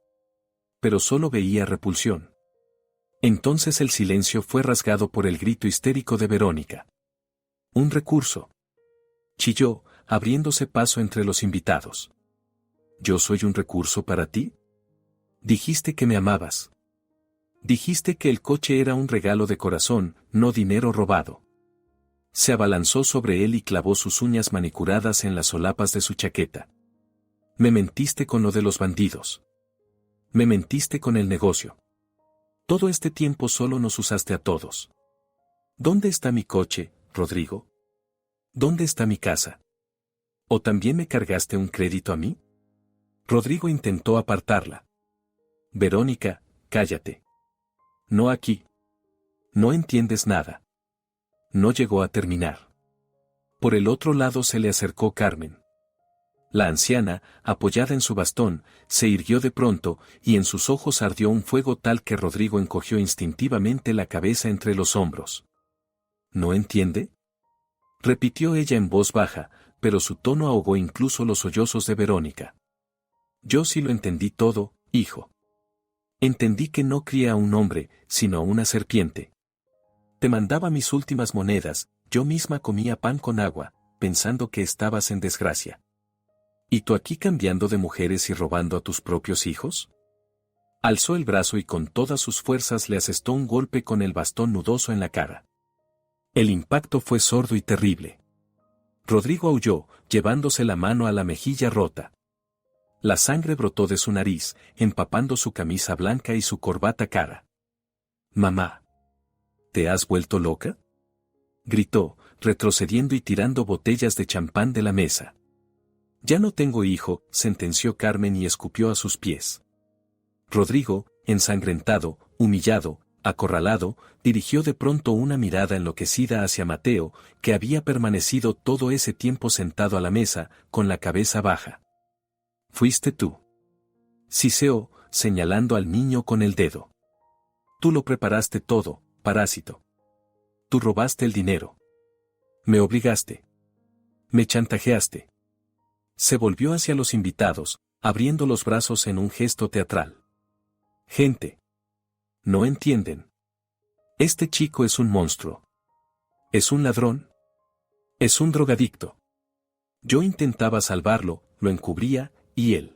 Pero solo veía repulsión. Entonces el silencio fue rasgado por el grito histérico de Verónica. «Un recurso», chilló, abriéndose paso entre los invitados. «¿Yo soy un recurso para ti? Dijiste que me amabas. Dijiste que el coche era un regalo de corazón, no dinero robado». Se abalanzó sobre él y clavó sus uñas manicuradas en las solapas de su chaqueta. «Me mentiste con lo de los bandidos. Me mentiste con el negocio. Todo este tiempo solo nos usaste a todos. ¿Dónde está mi coche, Rodrigo? ¿Dónde está mi casa? ¿O también me cargaste un crédito a mí?» Rodrigo intentó apartarla. «Verónica, cállate. No aquí. No entiendes nada». No llegó a terminar. Por el otro lado se le acercó Carmen. La anciana, apoyada en su bastón, se irguió de pronto, y en sus ojos ardió un fuego tal que Rodrigo encogió instintivamente la cabeza entre los hombros. «¿No entiende?», repitió ella en voz baja, pero su tono ahogó incluso los sollozos de Verónica. «Yo sí lo entendí todo, hijo. Entendí que no cría a un hombre, sino a una serpiente. Te mandaba mis últimas monedas, yo misma comía pan con agua, pensando que estabas en desgracia. ¿Y tú aquí cambiando de mujeres y robando a tus propios hijos?». Alzó el brazo y con todas sus fuerzas le asestó un golpe con el bastón nudoso en la cara. El impacto fue sordo y terrible. Rodrigo aulló, llevándose la mano a la mejilla rota. La sangre brotó de su nariz, empapando su camisa blanca y su corbata cara. «Mamá, ¿te has vuelto loca?», gritó, retrocediendo y tirando botellas de champán de la mesa. «Ya no tengo hijo», sentenció Carmen y escupió a sus pies. Rodrigo, ensangrentado, humillado, acorralado, dirigió de pronto una mirada enloquecida hacia Mateo, que había permanecido todo ese tiempo sentado a la mesa, con la cabeza baja. «¿Fuiste tú?». Siseó, señalando al niño con el dedo. Tú lo preparaste todo, parásito. Tú robaste el dinero. Me obligaste. Me chantajeaste. Se volvió hacia los invitados, abriendo los brazos en un gesto teatral. Gente. No entienden. Este chico es un monstruo. Es un ladrón. Es un drogadicto. Yo intentaba salvarlo, lo encubría, y él.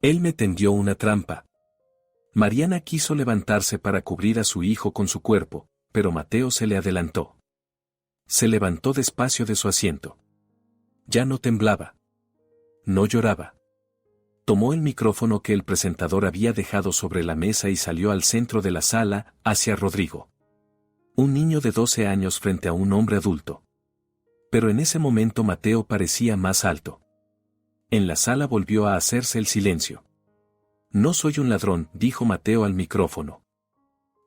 Él me tendió una trampa. Mariana quiso levantarse para cubrir a su hijo con su cuerpo, pero Mateo se le adelantó. Se levantó despacio de su asiento. Ya no temblaba. No lloraba. Tomó el micrófono que el presentador había dejado sobre la mesa y salió al centro de la sala, hacia Rodrigo. Un niño de 12 años frente a un hombre adulto. Pero en ese momento Mateo parecía más alto. En la sala volvió a hacerse el silencio. No soy un ladrón, dijo Mateo al micrófono.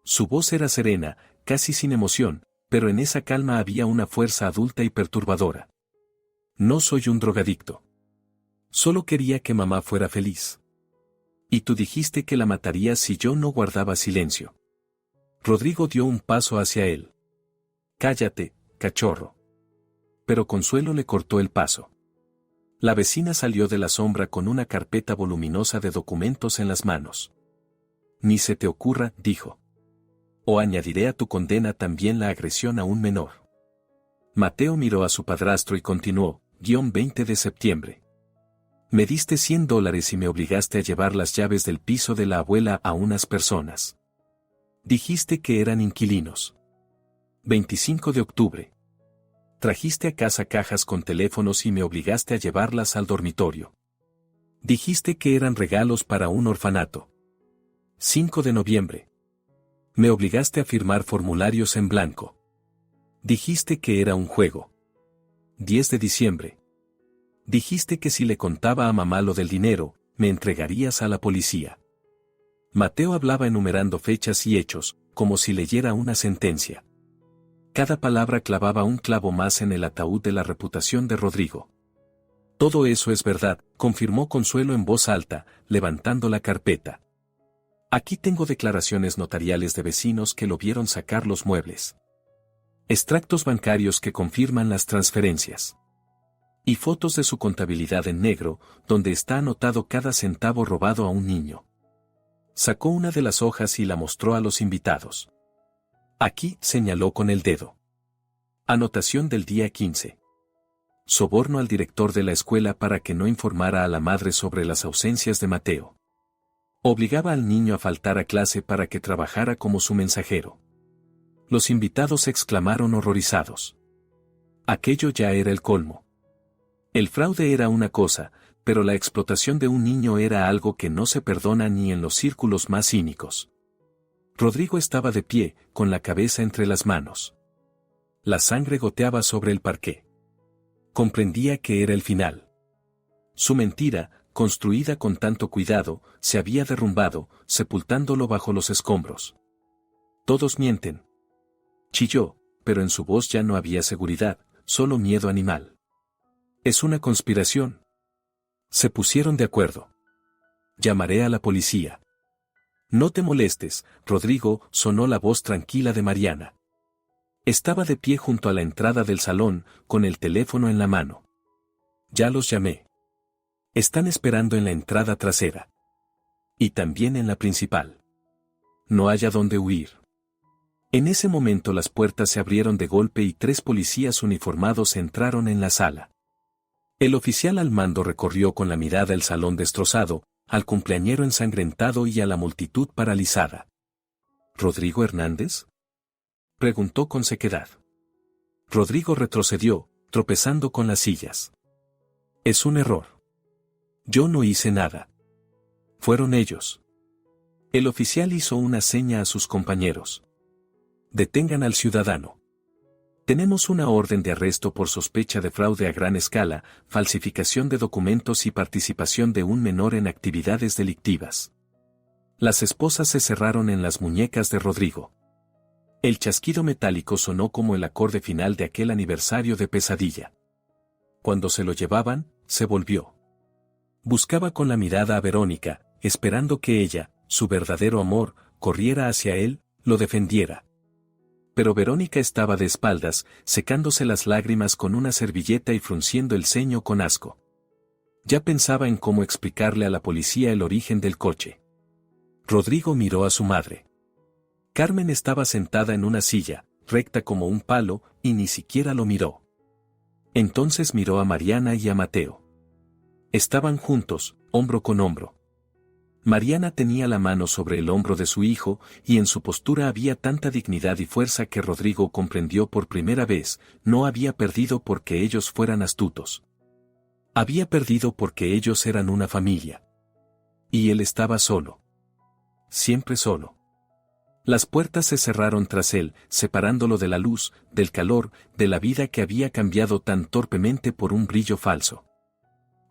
Su voz era serena, casi sin emoción, pero en esa calma había una fuerza adulta y perturbadora. No soy un drogadicto. Solo quería que mamá fuera feliz. Y tú dijiste que la matarías si yo no guardaba silencio. Rodrigo dio un paso hacia él. Cállate, cachorro. Pero Consuelo le cortó el paso. La vecina salió de la sombra con una carpeta voluminosa de documentos en las manos. Ni se te ocurra, dijo. O añadiré a tu condena también la agresión a un menor. Mateo miró a su padrastro y continuó, 20 de septiembre. Me diste $100 y me obligaste a llevar las llaves del piso de la abuela a unas personas. Dijiste que eran inquilinos. 25 de octubre. Trajiste a casa cajas con teléfonos y me obligaste a llevarlas al dormitorio. Dijiste que eran regalos para un orfanato. 5 de noviembre. Me obligaste a firmar formularios en blanco. Dijiste que era un juego. 10 de diciembre. Dijiste que si le contaba a mamá lo del dinero, me entregarías a la policía. Mateo hablaba enumerando fechas y hechos, como si leyera una sentencia. Cada palabra clavaba un clavo más en el ataúd de la reputación de Rodrigo. Todo eso es verdad, confirmó Consuelo en voz alta, levantando la carpeta. Aquí tengo declaraciones notariales de vecinos que lo vieron sacar los muebles. Extractos bancarios que confirman las transferencias. Y fotos de su contabilidad en negro, donde está anotado cada centavo robado a un niño. Sacó una de las hojas y la mostró a los invitados. Aquí, señaló con el dedo. Anotación del día 15. Soborno al director de la escuela para que no informara a la madre sobre las ausencias de Mateo. Obligaba al niño a faltar a clase para que trabajara como su mensajero. Los invitados exclamaron horrorizados. Aquello ya era el colmo. El fraude era una cosa, pero la explotación de un niño era algo que no se perdona ni en los círculos más cínicos. Rodrigo estaba de pie, con la cabeza entre las manos. La sangre goteaba sobre el parqué. Comprendía que era el final. Su mentira, construida con tanto cuidado, se había derrumbado, sepultándolo bajo los escombros. Todos mienten. Chilló, pero en su voz ya no había seguridad, solo miedo animal. Es una conspiración. Se pusieron de acuerdo. Llamaré a la policía. No te molestes, Rodrigo, sonó la voz tranquila de Mariana. Estaba de pie junto a la entrada del salón, con el teléfono en la mano. Ya los llamé. Están esperando en la entrada trasera. Y también en la principal. No hay a dónde huir. En ese momento las puertas se abrieron de golpe y 3 policías uniformados entraron en la sala. El oficial al mando recorrió con la mirada el salón destrozado, al cumpleañero ensangrentado y a la multitud paralizada. ¿Rodrigo Hernández?, preguntó con sequedad. Rodrigo retrocedió, tropezando con las sillas. Es un error. Yo no hice nada. Fueron ellos. El oficial hizo una seña a sus compañeros. Detengan al ciudadano. Tenemos una orden de arresto por sospecha de fraude a gran escala, falsificación de documentos y participación de un menor en actividades delictivas. Las esposas se cerraron en las muñecas de Rodrigo. El chasquido metálico sonó como el acorde final de aquel aniversario de pesadilla. Cuando se lo llevaban, se volvió. Buscaba con la mirada a Verónica, esperando que ella, su verdadero amor, corriera hacia él, lo defendiera. Pero Verónica estaba de espaldas, secándose las lágrimas con una servilleta y frunciendo el ceño con asco. Ya pensaba en cómo explicarle a la policía el origen del coche. Rodrigo miró a su madre. Carmen estaba sentada en una silla, recta como un palo, y ni siquiera lo miró. Entonces miró a Mariana y a Mateo. Estaban juntos, hombro con hombro. Mariana tenía la mano sobre el hombro de su hijo, y en su postura había tanta dignidad y fuerza que Rodrigo comprendió por primera vez, no había perdido porque ellos fueran astutos. Había perdido porque ellos eran una familia. Y él estaba solo. Siempre solo. Las puertas se cerraron tras él, separándolo de la luz, del calor, de la vida que había cambiado tan torpemente por un brillo falso.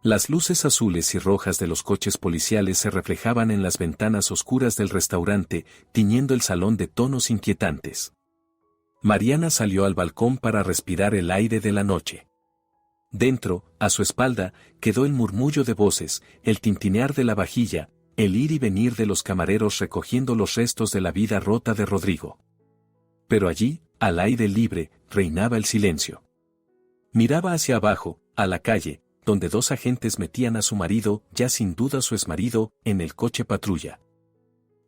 Las luces azules y rojas de los coches policiales se reflejaban en las ventanas oscuras del restaurante, tiñendo el salón de tonos inquietantes. Mariana salió al balcón para respirar el aire de la noche. Dentro, a su espalda, quedó el murmullo de voces, el tintinear de la vajilla, el ir y venir de los camareros recogiendo los restos de la vida rota de Rodrigo. Pero allí, al aire libre, reinaba el silencio. Miraba hacia abajo, a la calle, donde dos agentes metían a su marido, ya sin duda su exmarido, en el coche patrulla.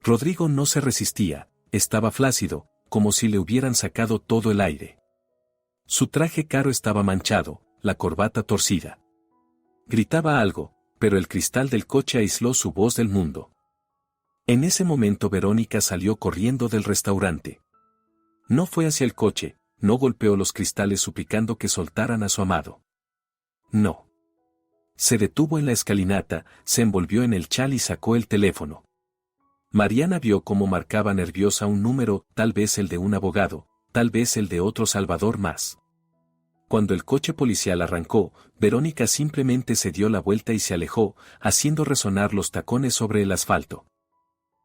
Rodrigo no se resistía, estaba flácido, como si le hubieran sacado todo el aire. Su traje caro estaba manchado, la corbata torcida. Gritaba algo, pero el cristal del coche aisló su voz del mundo. En ese momento Verónica salió corriendo del restaurante. No fue hacia el coche, no golpeó los cristales suplicando que soltaran a su amado. No. Se detuvo en la escalinata, se envolvió en el chal y sacó el teléfono. Mariana vio cómo marcaba nerviosa un número, tal vez el de un abogado, tal vez el de otro salvador más. Cuando el coche policial arrancó, Verónica simplemente se dio la vuelta y se alejó, haciendo resonar los tacones sobre el asfalto.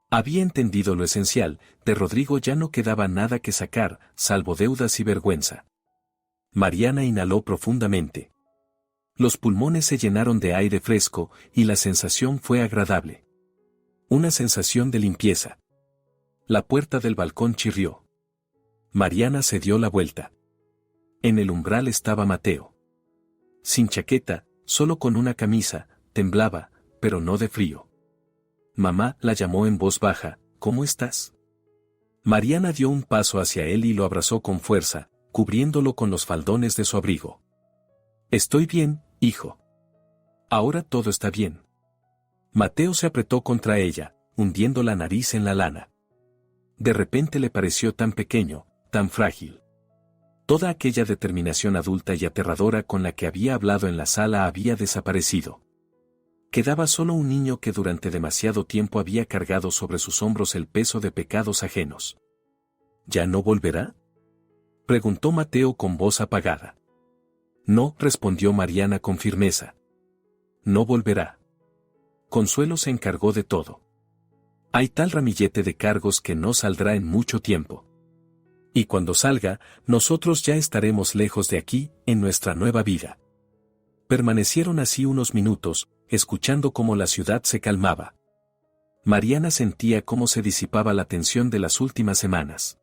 Había entendido lo esencial, de Rodrigo ya no quedaba nada que sacar, salvo deudas y vergüenza. Mariana inhaló profundamente. Los pulmones se llenaron de aire fresco, y la sensación fue agradable. Una sensación de limpieza. La puerta del balcón chirrió. Mariana se dio la vuelta. En el umbral estaba Mateo. Sin chaqueta, solo con una camisa, temblaba, pero no de frío. Mamá la llamó en voz baja, ¿cómo estás? Mariana dio un paso hacia él y lo abrazó con fuerza, cubriéndolo con los faldones de su abrigo. Estoy bien, hijo. Ahora todo está bien. Mateo se apretó contra ella, hundiendo la nariz en la lana. De repente le pareció tan pequeño, tan frágil. Toda aquella determinación adulta y aterradora con la que había hablado en la sala había desaparecido. Quedaba solo un niño que durante demasiado tiempo había cargado sobre sus hombros el peso de pecados ajenos. ¿Ya no volverá?, preguntó Mateo con voz apagada. No, respondió Mariana con firmeza. No volverá. Consuelo se encargó de todo. Hay tal ramillete de cargos que no saldrá en mucho tiempo. Y cuando salga, nosotros ya estaremos lejos de aquí, en nuestra nueva vida. Permanecieron así unos minutos, escuchando cómo la ciudad se calmaba. Mariana sentía cómo se disipaba la tensión de las últimas semanas.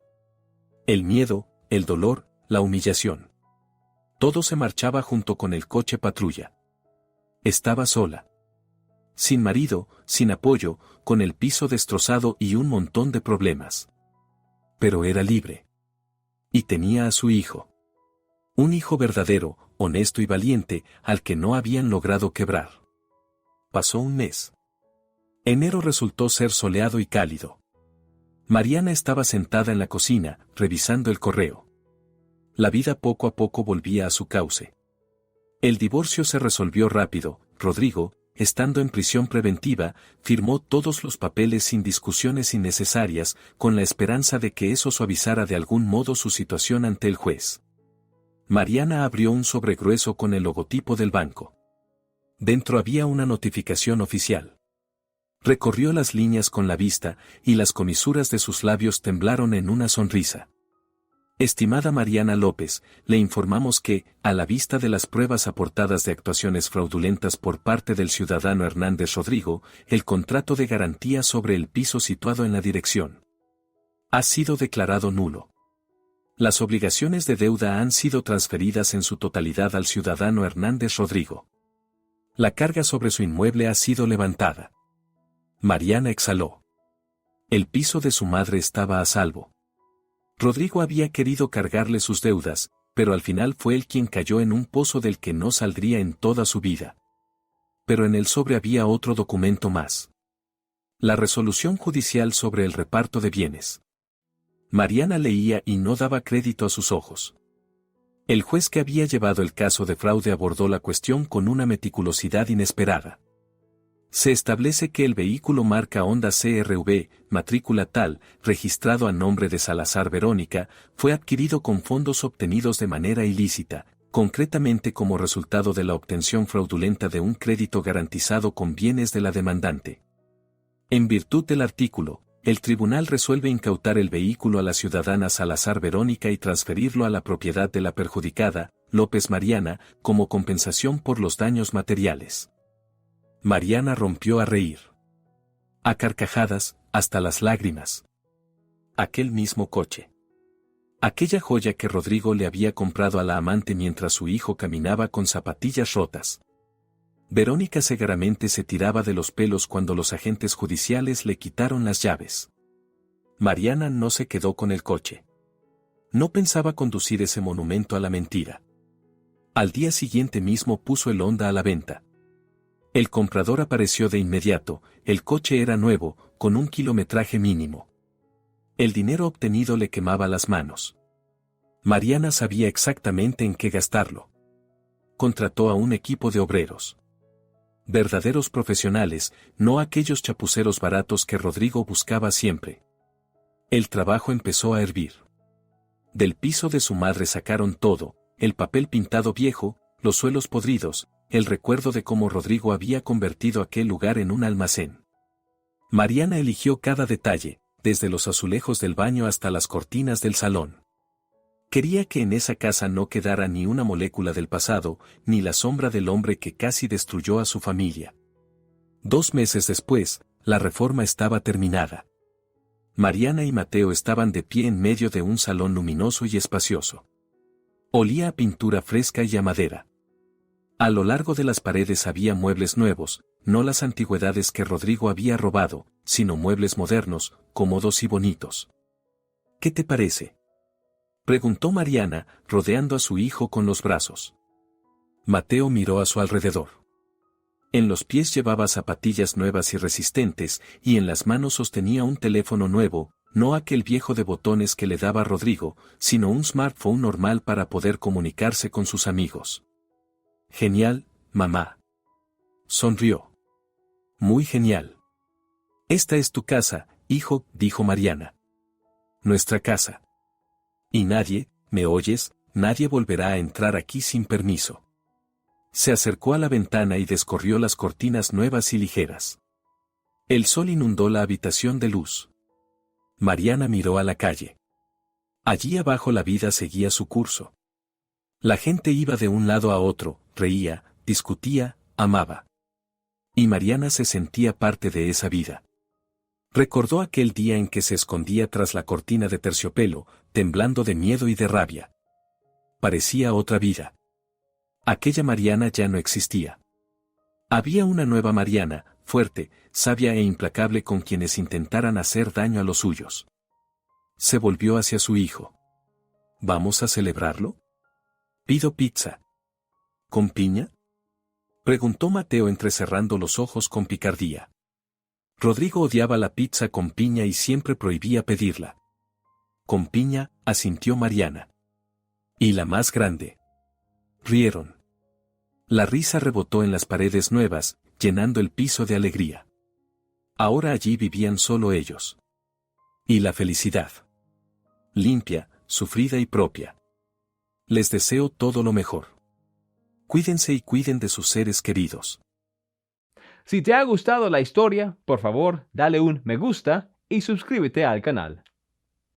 El miedo, el dolor, la humillación. Todo se marchaba junto con el coche patrulla. Estaba sola. Sin marido, sin apoyo, con el piso destrozado y un montón de problemas. Pero era libre. Y tenía a su hijo. Un hijo verdadero, honesto y valiente, al que no habían logrado quebrar. Pasó un mes. Enero resultó ser soleado y cálido. Mariana estaba sentada en la cocina, revisando el correo. La vida poco a poco volvía a su cauce. El divorcio se resolvió rápido. Rodrigo, estando en prisión preventiva, firmó todos los papeles sin discusiones innecesarias, con la esperanza de que eso suavizara de algún modo su situación ante el juez. Mariana abrió un sobre grueso con el logotipo del banco. Dentro había una notificación oficial. Recorrió las líneas con la vista, y las comisuras de sus labios temblaron en una sonrisa. Estimada Mariana López, le informamos que, a la vista de las pruebas aportadas de actuaciones fraudulentas por parte del ciudadano Hernández Rodrigo, el contrato de garantía sobre el piso situado en la dirección ha sido declarado nulo. Las obligaciones de deuda han sido transferidas en su totalidad al ciudadano Hernández Rodrigo. La carga sobre su inmueble ha sido levantada. Mariana exhaló. El piso de su madre estaba a salvo. Rodrigo había querido cargarle sus deudas, pero al final fue él quien cayó en un pozo del que no saldría en toda su vida. Pero en el sobre había otro documento más. La resolución judicial sobre el reparto de bienes. Mariana leía y no daba crédito a sus ojos. El juez que había llevado el caso de fraude abordó la cuestión con una meticulosidad inesperada. Se establece que el vehículo marca Honda CR-V, matrícula tal, registrado a nombre de Salazar Verónica, fue adquirido con fondos obtenidos de manera ilícita, concretamente como resultado de la obtención fraudulenta de un crédito garantizado con bienes de la demandante. En virtud del artículo, el tribunal resuelve incautar el vehículo a la ciudadana Salazar Verónica y transferirlo a la propiedad de la perjudicada, López Mariana, como compensación por los daños materiales. Mariana rompió a reír. A carcajadas, hasta las lágrimas. Aquel mismo coche. Aquella joya que Rodrigo le había comprado a la amante mientras su hijo caminaba con zapatillas rotas. Verónica cegaramente se tiraba de los pelos cuando los agentes judiciales le quitaron las llaves. Mariana no se quedó con el coche. No pensaba conducir ese monumento a la mentira. Al día siguiente mismo puso el Honda a la venta. El comprador apareció de inmediato, el coche era nuevo, con un kilometraje mínimo. El dinero obtenido le quemaba las manos. Mariana sabía exactamente en qué gastarlo. Contrató a un equipo de obreros. Verdaderos profesionales, no aquellos chapuceros baratos que Rodrigo buscaba siempre. El trabajo empezó a hervir. Del piso de su madre sacaron todo, el papel pintado viejo, los suelos podridos, el recuerdo de cómo Rodrigo había convertido aquel lugar en un almacén. Mariana eligió cada detalle, desde los azulejos del baño hasta las cortinas del salón. Quería que en esa casa no quedara ni una molécula del pasado, ni la sombra del hombre que casi destruyó a su familia. 2 meses después, la reforma estaba terminada. Mariana y Mateo estaban de pie en medio de un salón luminoso y espacioso. Olía a pintura fresca y a madera. A lo largo de las paredes había muebles nuevos, no las antigüedades que Rodrigo había robado, sino muebles modernos, cómodos y bonitos. ¿Qué te parece?, preguntó Mariana, rodeando a su hijo con los brazos. Mateo miró a su alrededor. En los pies llevaba zapatillas nuevas y resistentes, y en las manos sostenía un teléfono nuevo, no aquel viejo de botones que le daba Rodrigo, sino un smartphone normal para poder comunicarse con sus amigos. Genial, mamá. Sonrió. Muy genial. Esta es tu casa, hijo, dijo Mariana. Nuestra casa. Y nadie, ¿me oyes?, nadie volverá a entrar aquí sin permiso. Se acercó a la ventana y descorrió las cortinas nuevas y ligeras. El sol inundó la habitación de luz. Mariana miró a la calle. Allí abajo la vida seguía su curso. La gente iba de un lado a otro, reía, discutía, amaba. Y Mariana se sentía parte de esa vida. Recordó aquel día en que se escondía tras la cortina de terciopelo, temblando de miedo y de rabia. Parecía otra vida. Aquella Mariana ya no existía. Había una nueva Mariana, fuerte, sabia e implacable con quienes intentaran hacer daño a los suyos. Se volvió hacia su hijo. ¿Vamos a celebrarlo? Pido pizza. ¿Con piña?, preguntó Mateo entrecerrando los ojos con picardía. Rodrigo odiaba la pizza con piña y siempre prohibía pedirla. Con piña, asintió Mariana. Y la más grande. Rieron. La risa rebotó en las paredes nuevas, llenando el piso de alegría. Ahora allí vivían solo ellos. Y la felicidad. Limpia, sufrida y propia. Les deseo todo lo mejor. Cuídense y cuiden de sus seres queridos. Si te ha gustado la historia, por favor, dale un me gusta y suscríbete al canal.